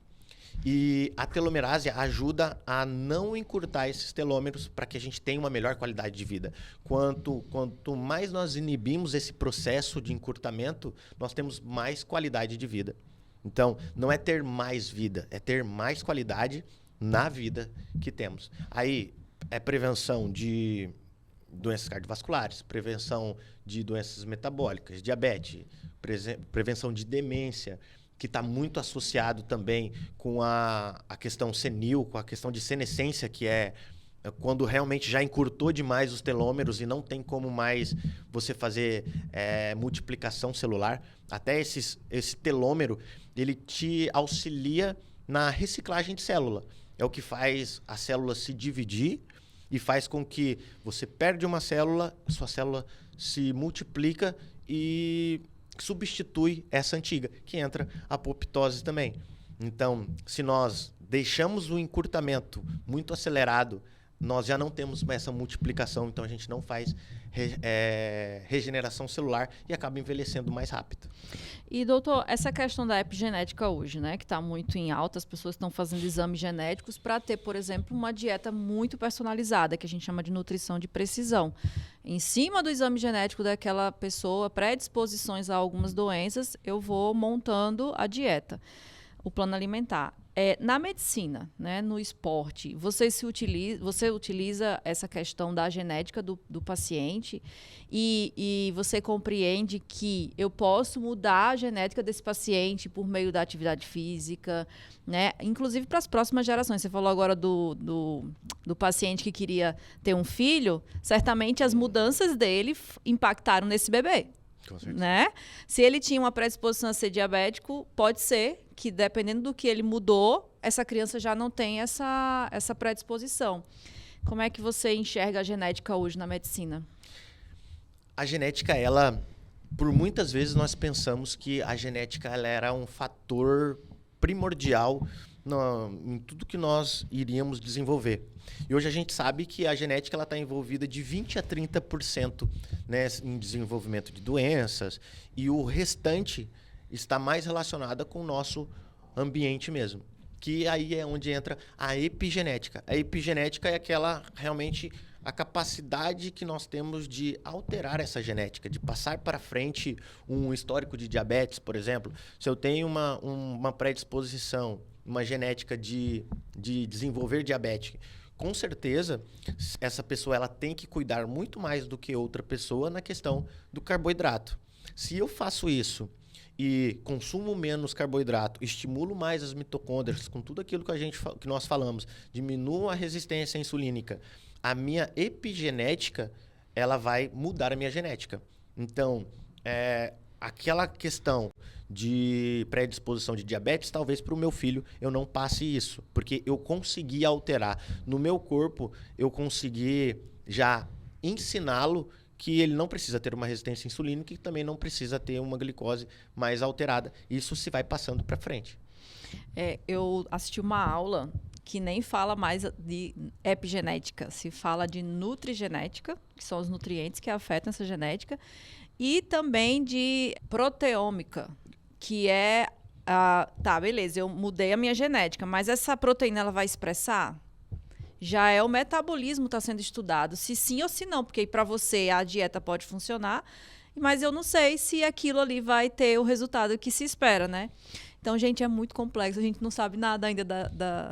E a telomerase ajuda a não encurtar esses telômeros para que a gente tenha uma melhor qualidade de vida. Quanto mais nós inibimos esse processo de encurtamento, nós temos mais qualidade de vida. Então, não é ter mais vida, é ter mais qualidade na vida que temos. Aí, é prevenção de doenças cardiovasculares, prevenção de doenças metabólicas, diabetes, prevenção de demência, que está muito associado também com a questão senil, com a questão de senescência, que é quando realmente já encurtou demais os telômeros e não tem como mais você fazer multiplicação celular. Até esse telômero, ele te auxilia na reciclagem de célula. É o que faz a célula se dividir e faz com que você perde uma célula, sua célula se multiplica e substitui essa antiga, que entra a apoptose também. Então, se nós deixamos o encurtamento muito acelerado nós já não temos essa multiplicação, então a gente não faz regeneração celular e acaba envelhecendo mais rápido. E, doutor, essa questão da epigenética hoje, né, que está muito em alta, as pessoas estão fazendo exames genéticos para ter, por exemplo, uma dieta muito personalizada, que a gente chama de nutrição de precisão. Em cima do exame genético daquela pessoa, predisposições a algumas doenças, eu vou montando a dieta, o plano alimentar. Na medicina, né, no esporte, você utiliza essa questão da genética do paciente e você compreende que eu posso mudar a genética desse paciente por meio da atividade física, né, inclusive para as próximas gerações. Você falou agora do paciente que queria ter um filho, certamente as mudanças dele impactaram nesse bebê. Né? Se ele tinha uma predisposição a ser diabético, pode ser que, dependendo do que ele mudou, essa criança já não tem essa predisposição. Como é que você enxerga a genética hoje na medicina? A genética, por muitas vezes nós pensamos que a genética ela era um fator primordial em tudo que nós iríamos desenvolver. E hoje a gente sabe que a genética está envolvida de 20% a 30%, né, em desenvolvimento de doenças, e o restante está mais relacionada com o nosso ambiente mesmo. Que aí é onde entra a epigenética. A epigenética é realmente a capacidade que nós temos de alterar essa genética, de passar para frente um histórico de diabetes, por exemplo. Se eu tenho uma predisposição, uma genética de desenvolver diabetes, com certeza essa pessoa ela tem que cuidar muito mais do que outra pessoa na questão do carboidrato. Se eu faço isso e consumo menos carboidrato, estimulo mais as mitocôndrias, com tudo aquilo que nós falamos, diminuo a resistência insulínica, a minha epigenética ela vai mudar a minha genética. Então, aquela questão de predisposição de diabetes, talvez para o meu filho eu não passe isso, porque eu consegui alterar no meu corpo, eu consegui já ensiná-lo que ele não precisa ter uma resistência insulínica e também não precisa ter uma glicose mais alterada. Isso se vai passando para frente. Eu assisti uma aula que nem fala mais de epigenética, se fala de nutrigenética, que são os nutrientes que afetam essa genética, e também de proteômica, que tá, beleza, eu mudei a minha genética, mas essa proteína ela vai expressar? Já é o metabolismo está sendo estudado, se sim ou se não, porque para você a dieta pode funcionar, mas eu não sei se aquilo ali vai ter o resultado que se espera, né? Então, gente, é muito complexo, a gente não sabe nada ainda da...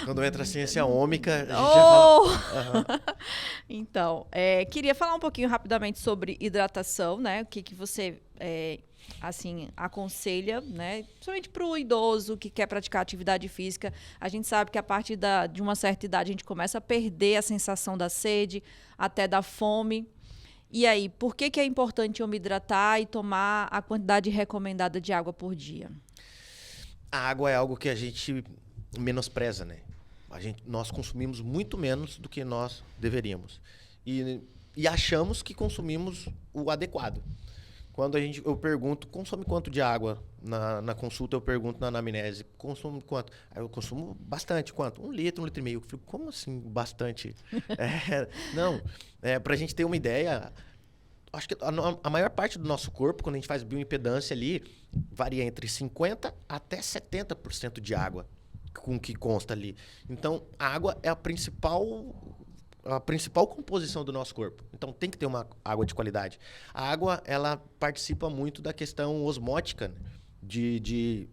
Quando entra a ciência ômica, a gente já fala... Uhum. Então, queria falar um pouquinho rapidamente sobre hidratação, né? O que você... assim, aconselha, né? Principalmente para o idoso que quer praticar atividade física. A gente sabe que a partir de uma certa idade a gente começa a perder a sensação da sede, até da fome. E aí, por que é importante eu me hidratar e tomar a quantidade recomendada de água por dia? A água é algo que a gente menospreza, né? Nós consumimos muito menos do que nós deveríamos. E achamos que consumimos o adequado. Quando eu pergunto, consome quanto de água? Na consulta eu pergunto na anamnese, consome quanto? Aí eu consumo bastante, quanto? 1 litro, 1,5 litro. Eu fico, como assim bastante? Pra gente ter uma ideia, acho que a maior parte do nosso corpo, quando a gente faz bioimpedância ali, varia entre 50% até 70% de água com o que consta ali. Então, a água é a principal composição do nosso corpo. Então, tem que ter uma água de qualidade. A água, ela participa muito da questão osmótica, né?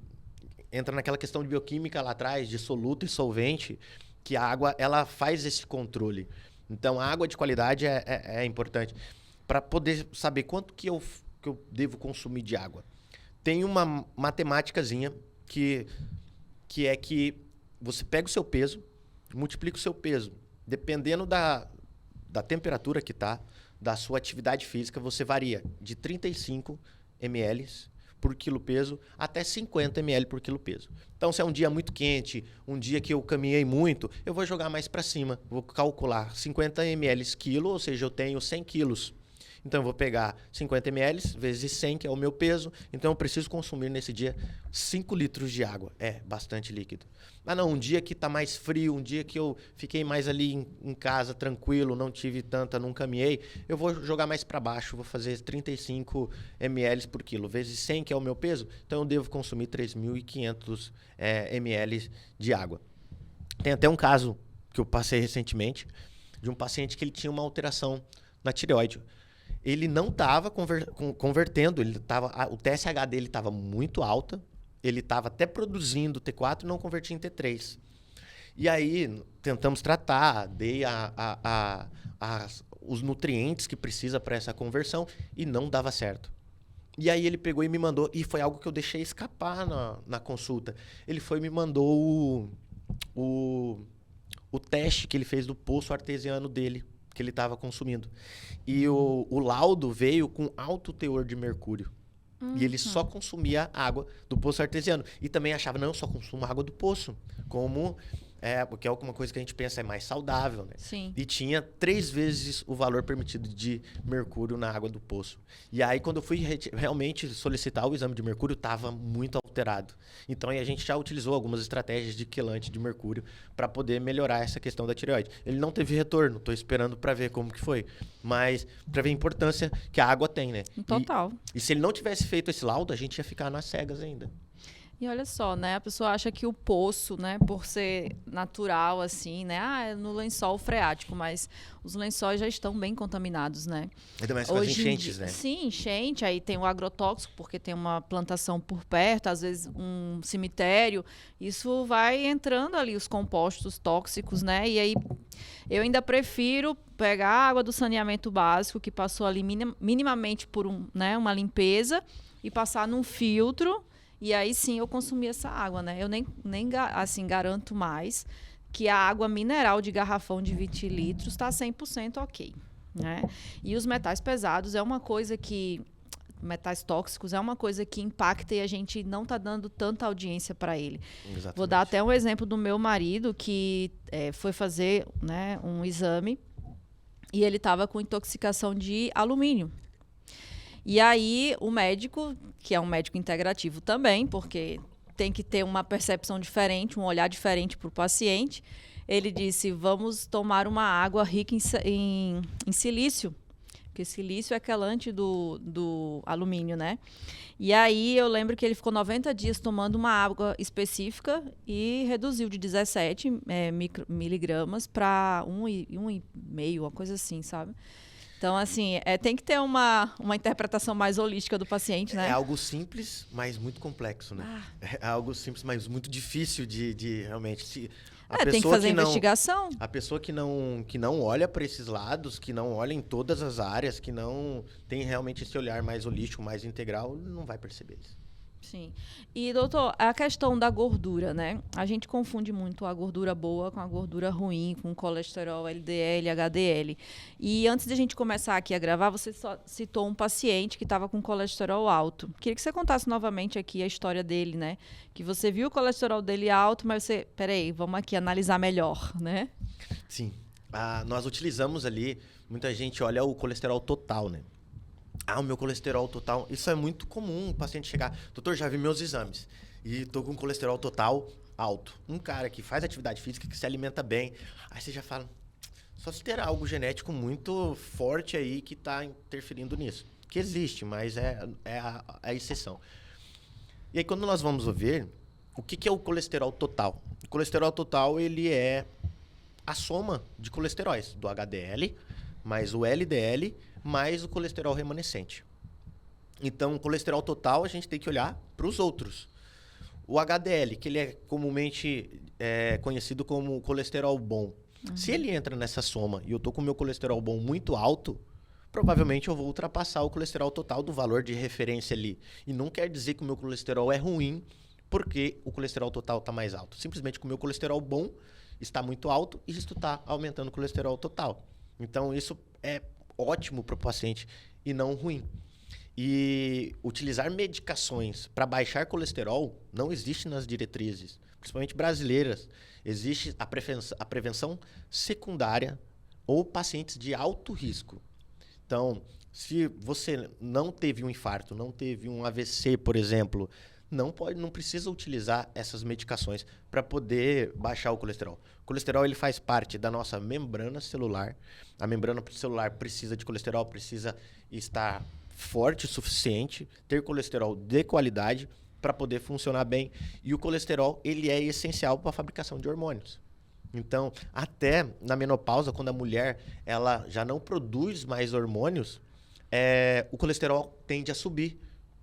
Entra naquela questão de bioquímica lá atrás, de soluto e solvente, que a água, ela faz esse controle. Então, a água de qualidade é importante. Para poder saber quanto que eu devo consumir de água. Tem uma matemáticazinha que é que você pega o seu peso, multiplica o seu peso. Dependendo da temperatura que está, da sua atividade física, você varia de 35 ml por quilo peso até 50 ml por quilo peso. Então, se é um dia muito quente, um dia que eu caminhei muito, eu vou jogar mais para cima. Vou calcular 50 ml quilo, ou seja, eu tenho 100 quilos. Então, eu vou pegar 50 ml vezes 100, que é o meu peso. Então, eu preciso consumir nesse dia 5 litros de água. É bastante líquido. Ah, não, um dia que está mais frio, um dia que eu fiquei mais ali em casa, tranquilo, não tive tanta, não caminhei, eu vou jogar mais para baixo, vou fazer 35 ml por quilo, vezes 100, que é o meu peso. Então, eu devo consumir 3.500 ml de água. Tem até um caso que eu passei recentemente, de um paciente que ele tinha uma alteração na tireoide. Ele não estava convertendo, o TSH dele estava muito alta, ele estava até produzindo T4 e não convertia em T3. E aí, tentamos tratar, dei os nutrientes que precisa para essa conversão e não dava certo. E aí ele pegou e me mandou, e foi algo que eu deixei escapar na consulta. Ele foi e me mandou o teste que ele fez do poço artesiano dele, que ele estava consumindo. E o laudo veio com alto teor de mercúrio. E ele só consumia água do poço artesiano. E também achava, não, eu só consumo água do poço. Porque é alguma coisa que a gente pensa é mais saudável, né? Sim. E tinha 3 vezes o valor permitido de mercúrio na água do poço. E aí, quando eu fui realmente solicitar o exame de mercúrio, estava muito alterado. Então, aí a gente já utilizou algumas estratégias de quelante de mercúrio para poder melhorar essa questão da tireoide. Ele não teve retorno, estou esperando para ver como que foi. Mas para ver a importância que a água tem, né? Total. E se ele não tivesse feito esse laudo, a gente ia ficar nas cegas ainda. E olha só, né? A pessoa acha que o poço, né, por ser natural, assim, né? É no lençol freático, mas os lençóis já estão bem contaminados, né? Ainda mais com as enchentes, né? Sim, enchente. Aí tem o agrotóxico, porque tem uma plantação por perto, às vezes um cemitério. Isso vai entrando ali, os compostos tóxicos, né? E aí eu ainda prefiro pegar a água do saneamento básico, que passou ali minimamente por uma limpeza, e passar num filtro. E aí sim eu consumi essa água, né? Eu nem assim, garanto mais que a água mineral de garrafão de 20 litros está 100% ok, né? E os metais pesados é uma coisa que... metais tóxicos é uma coisa que impacta e a gente não está dando tanta audiência para ele. Exatamente. Vou dar até um exemplo do meu marido, que foi fazer, né, um exame e ele estava com intoxicação de alumínio. E aí, o médico, que é um médico integrativo também, porque tem que ter uma percepção diferente, um olhar diferente para o paciente, ele disse, vamos tomar uma água rica em silício, porque silício é quelante do alumínio, né? E aí, eu lembro que ele ficou 90 dias tomando uma água específica e reduziu de 17 miligramas para 1,5, uma coisa assim, sabe? Então, assim, tem que ter uma interpretação mais holística do paciente, né? É algo simples, mas muito complexo, né? É algo simples, mas muito difícil de realmente... tem que fazer investigação. A pessoa que não olha para esses lados, que não olha em todas as áreas, que não tem realmente esse olhar mais holístico, mais integral, não vai perceber isso. Sim. E, doutor, a questão da gordura, né? A gente confunde muito a gordura boa com a gordura ruim, com colesterol LDL, HDL. E antes de a gente começar aqui a gravar, você só citou um paciente que estava com colesterol alto. Queria que você contasse novamente aqui a história dele, né? Que você viu o colesterol dele alto, mas você... Peraí, vamos aqui analisar melhor, né? Sim. Nós utilizamos ali... Muita gente olha o colesterol total, né? O meu colesterol total... Isso é muito comum, o paciente chegar... Doutor, já vi meus exames e estou com colesterol total alto. Um cara que faz atividade física, que se alimenta bem. Aí você já fala... Só se ter algo genético muito forte aí que está interferindo nisso. Que existe, mas é a exceção. E aí, quando nós vamos ver... O que é o colesterol total? O colesterol total, ele é a soma de colesteróis. Do HDL, mais o LDL... mais o colesterol remanescente. Então, o colesterol total, a gente tem que olhar para os outros. O HDL, que ele é comumente conhecido como colesterol bom. Se ele entra nessa soma e eu estou com o meu colesterol bom muito alto, provavelmente eu vou ultrapassar o colesterol total do valor de referência ali. E não quer dizer que o meu colesterol é ruim porque o colesterol total está mais alto. Simplesmente que o meu colesterol bom está muito alto e isso está aumentando o colesterol total. Então, isso é ótimo para o paciente e não ruim. E utilizar medicações para baixar colesterol não existe nas diretrizes, principalmente brasileiras. Existe a prevenção secundária ou pacientes de alto risco. Então, Se você não teve um infarto, não teve um AVC, por exemplo, não precisa utilizar essas medicações para poder baixar o colesterol. O colesterol ele faz parte da nossa membrana celular. A membrana celular precisa de colesterol, precisa estar forte o suficiente, ter colesterol de qualidade para poder funcionar bem. E o colesterol ele é essencial para a fabricação de hormônios. Então, até na menopausa, quando a mulher ela já não produz mais hormônios, o colesterol tende a subir.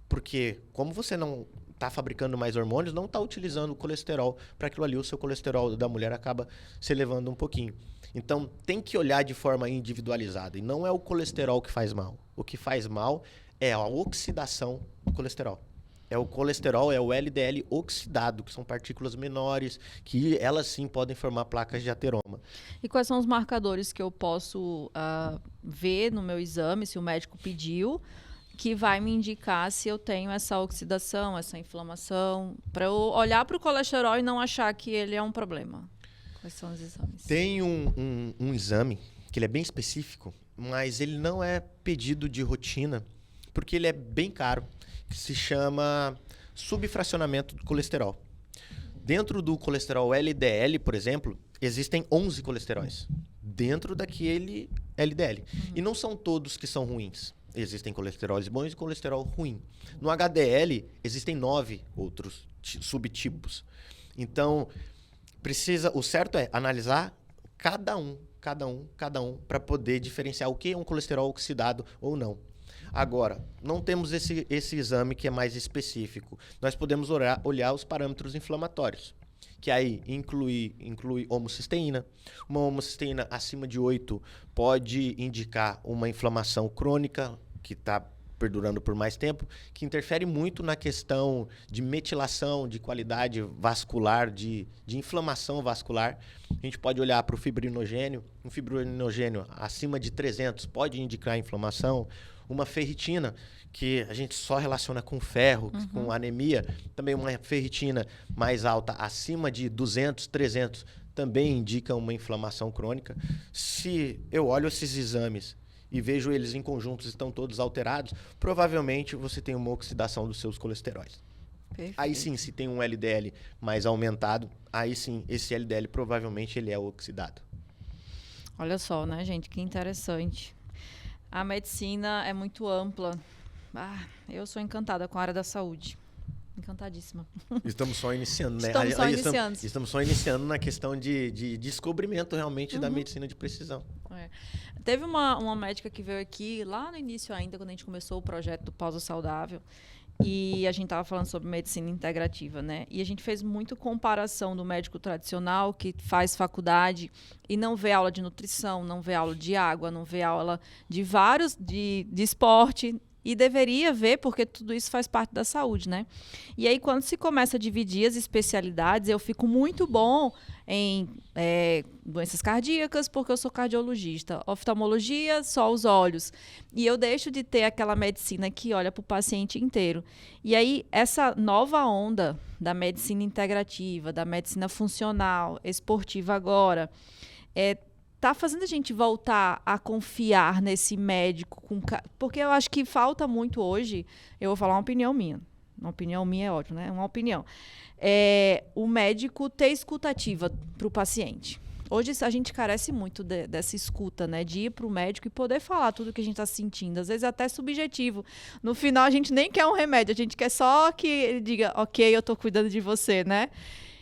Porque como você não está fabricando mais hormônios, não está utilizando o colesterol para aquilo ali, o seu colesterol da mulher acaba se elevando um pouquinho. Então, tem que olhar de forma individualizada. E não é o colesterol que faz mal. O que faz mal é a oxidação do colesterol. É o colesterol, é o LDL oxidado, que são partículas menores, que elas sim podem formar placas de ateroma. E quais são os marcadores que eu posso ver no meu exame, se o médico pediu, que vai me indicar se eu tenho essa oxidação, essa inflamação, para eu olhar para o colesterol e não achar que ele é um problema? Quais são os exames? Tem um exame que ele é bem específico, mas ele não é pedido de rotina, porque ele é bem caro, que se chama subfracionamento do colesterol. Dentro do colesterol LDL, por exemplo, existem 11 colesteróis dentro daquele LDL. E não são todos que são ruins. Existem colesteróis bons e colesterol ruim. No HDL, existem 9 outros subtipos. Então, o certo é analisar cada um, para poder diferenciar o que é um colesterol oxidado ou não. Agora, não temos esse exame que é mais específico. Nós podemos olhar os parâmetros inflamatórios, que aí inclui homocisteína. Uma homocisteína acima de 8 pode indicar uma inflamação crônica que está perdurando por mais tempo, que interfere muito na questão de metilação, de qualidade vascular, de inflamação vascular. A gente pode olhar para o fibrinogênio. Um fibrinogênio acima de 300 pode indicar inflamação. Uma ferritina, que a gente só relaciona com ferro, com anemia. Também uma ferritina mais alta, acima de 200, 300, também indica uma inflamação crônica. Se eu olho esses exames e vejo eles em conjuntos, estão todos alterados, provavelmente você tem uma oxidação dos seus colesteróis. Perfeito. Aí sim, se tem um LDL mais aumentado, aí sim, esse LDL provavelmente ele é oxidado. Olha só, né, gente? Que interessante. A medicina é muito ampla. Eu sou encantada com a área da saúde. Encantadíssima. Estamos só iniciando, né? Estamos só iniciando na questão de descobrimento realmente da medicina de precisão. Teve uma médica que veio aqui lá no início ainda, quando a gente começou o projeto do Pausa Saudável, e a gente estava falando sobre medicina integrativa, né? E a gente fez muito comparação do médico tradicional que faz faculdade e não vê aula de nutrição, não vê aula de água, não vê aula de vários de esporte. E deveria ver, porque tudo isso faz parte da saúde, né? E aí, quando se começa a dividir as especialidades, eu fico muito bom em doenças cardíacas, porque eu sou cardiologista. Oftalmologia, só os olhos. E eu deixo de ter aquela medicina que olha para o paciente inteiro. E aí, essa nova onda da medicina integrativa, da medicina funcional, esportiva agora, tá fazendo a gente voltar a confiar nesse médico. Porque eu acho que falta muito hoje, eu vou falar uma opinião minha. Uma opinião minha é ótimo, né? Uma opinião. O médico ter escutativa para o paciente. Hoje a gente carece muito dessa escuta, né? De ir para o médico e poder falar tudo o que a gente está sentindo. Às vezes até subjetivo. No final, a gente nem quer um remédio. A gente quer só que ele diga, ok, eu estou cuidando de você, né?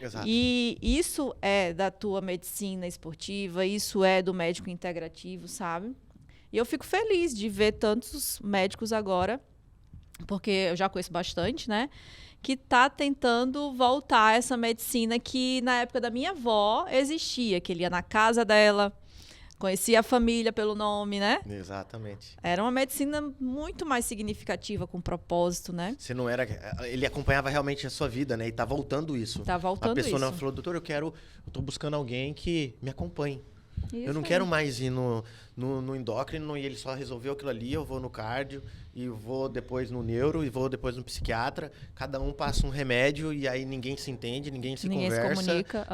Exato. E isso é da tua medicina esportiva, isso é do médico integrativo, sabe? E eu fico feliz de ver tantos médicos agora, porque eu já conheço bastante, né? Que tá tentando voltar essa medicina que na época da minha avó existia, que ele ia na casa dela, conhecia a família pelo nome, né? Exatamente. Era uma medicina muito mais significativa, com propósito, né? Você não era... Ele acompanhava realmente a sua vida, né? E tá voltando isso. Tá voltando isso. A pessoa não falou, doutor, eu tô buscando alguém que me acompanhe. Eu não quero mais ir no endócrino e ele só resolveu aquilo ali, eu vou no cardio e vou depois no neuro e vou depois no psiquiatra. Cada um passa um remédio e aí ninguém se entende, ninguém se conversa. Ninguém se comunica.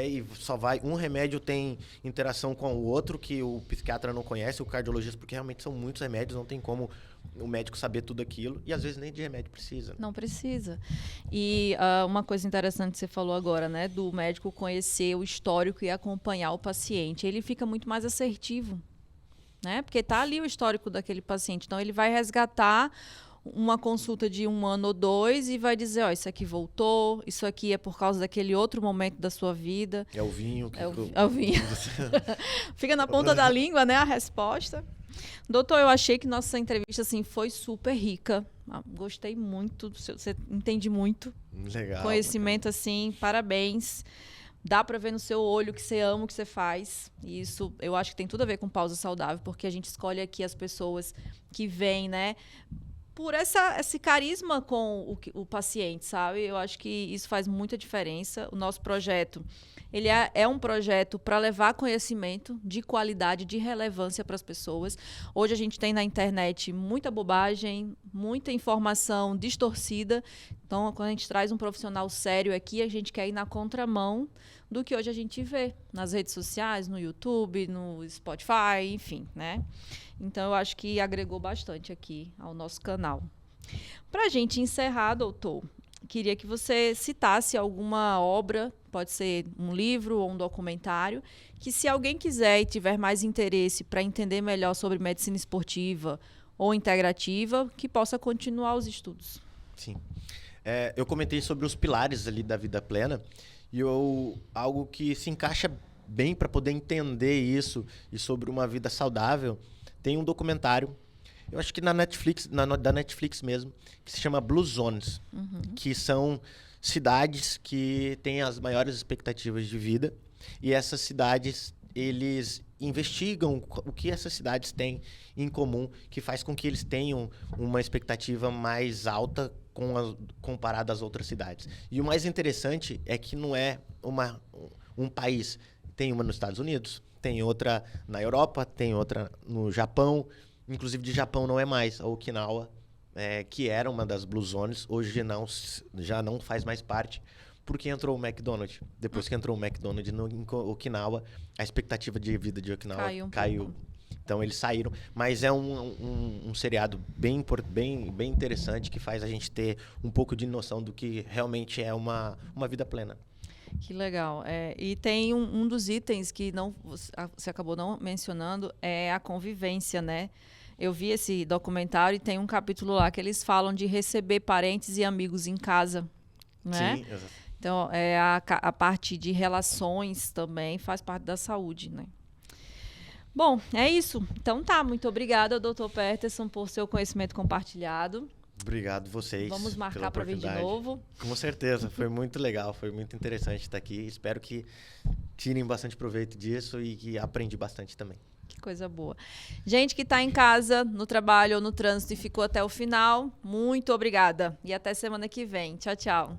E só vai... Um remédio tem interação com o outro que o psiquiatra não conhece, o cardiologista, porque realmente são muitos remédios, não tem como o médico saber tudo aquilo. E às vezes nem de remédio precisa. Não precisa. E uma coisa interessante que você falou agora, né? Do médico conhecer o histórico e acompanhar o paciente. Ele fica muito mais assertivo, né? Porque tá ali o histórico daquele paciente. Então, ele vai resgatar uma consulta de 1 ano ou 2 e vai dizer, ó, isso aqui voltou, isso aqui é por causa daquele outro momento da sua vida. É o vinho. É o vinho. Fica na ponta da língua, né, a resposta. Doutor, eu achei que nossa entrevista assim, foi super rica. Gostei muito, você entende muito. Legal. Conhecimento, assim, parabéns. Dá para ver no seu olho que você ama o que você faz. E isso eu acho que tem tudo a ver com pausa saudável, porque a gente escolhe aqui as pessoas que vêm, né? Por esse carisma com o paciente, sabe? Eu acho que isso faz muita diferença. O nosso projeto, ele é um projeto para levar conhecimento de qualidade, de relevância para as pessoas. Hoje a gente tem na internet muita bobagem, muita informação distorcida. Então, quando a gente traz um profissional sério aqui, a gente quer ir na contramão do que hoje a gente vê nas redes sociais, no YouTube, no Spotify, enfim, né? Então, eu acho que agregou bastante aqui ao nosso canal. Para a gente encerrar, doutor, queria que você citasse alguma obra, pode ser um livro ou um documentário, que se alguém quiser e tiver mais interesse para entender melhor sobre medicina esportiva ou integrativa, que possa continuar os estudos. Sim. Eu comentei sobre os pilares ali da vida plena e algo que se encaixa bem para poder entender isso e sobre uma vida saudável, tem um documentário, eu acho que na Netflix, da Netflix mesmo, que se chama Blue Zones, que são cidades que têm as maiores expectativas de vida e essas cidades, eles investigam o que essas cidades têm em comum, que faz com que eles tenham uma expectativa mais alta comparada às outras cidades. E o mais interessante é que não é um país. Tem uma nos Estados Unidos, tem outra na Europa, tem outra no Japão. Inclusive, de Japão não é mais. A Okinawa, que era uma das Blue Zones, hoje já não faz mais parte, porque entrou o McDonald's. Depois que entrou o McDonald's em Okinawa, a expectativa de vida de Okinawa caiu. Então, eles saíram. Mas é um seriado bem interessante, que faz a gente ter um pouco de noção do que realmente é uma vida plena. Que legal. E tem um dos itens que você acabou não mencionando, é a convivência, né? Eu vi esse documentário e tem um capítulo lá que eles falam de receber parentes e amigos em casa, né? Sim, exato. Então, a parte de relações também faz parte da saúde, né? Bom, é isso. Então tá, muito obrigada, Dr. Peterson, por seu conhecimento compartilhado. Obrigado vocês. Vamos marcar para vir de novo. Com certeza, foi muito legal, foi muito interessante estar aqui. Espero que tirem bastante proveito disso e que aprendi bastante também. Que coisa boa. Gente que está em casa, no trabalho ou no trânsito e ficou até o final, muito obrigada. E até semana que vem. Tchau, tchau.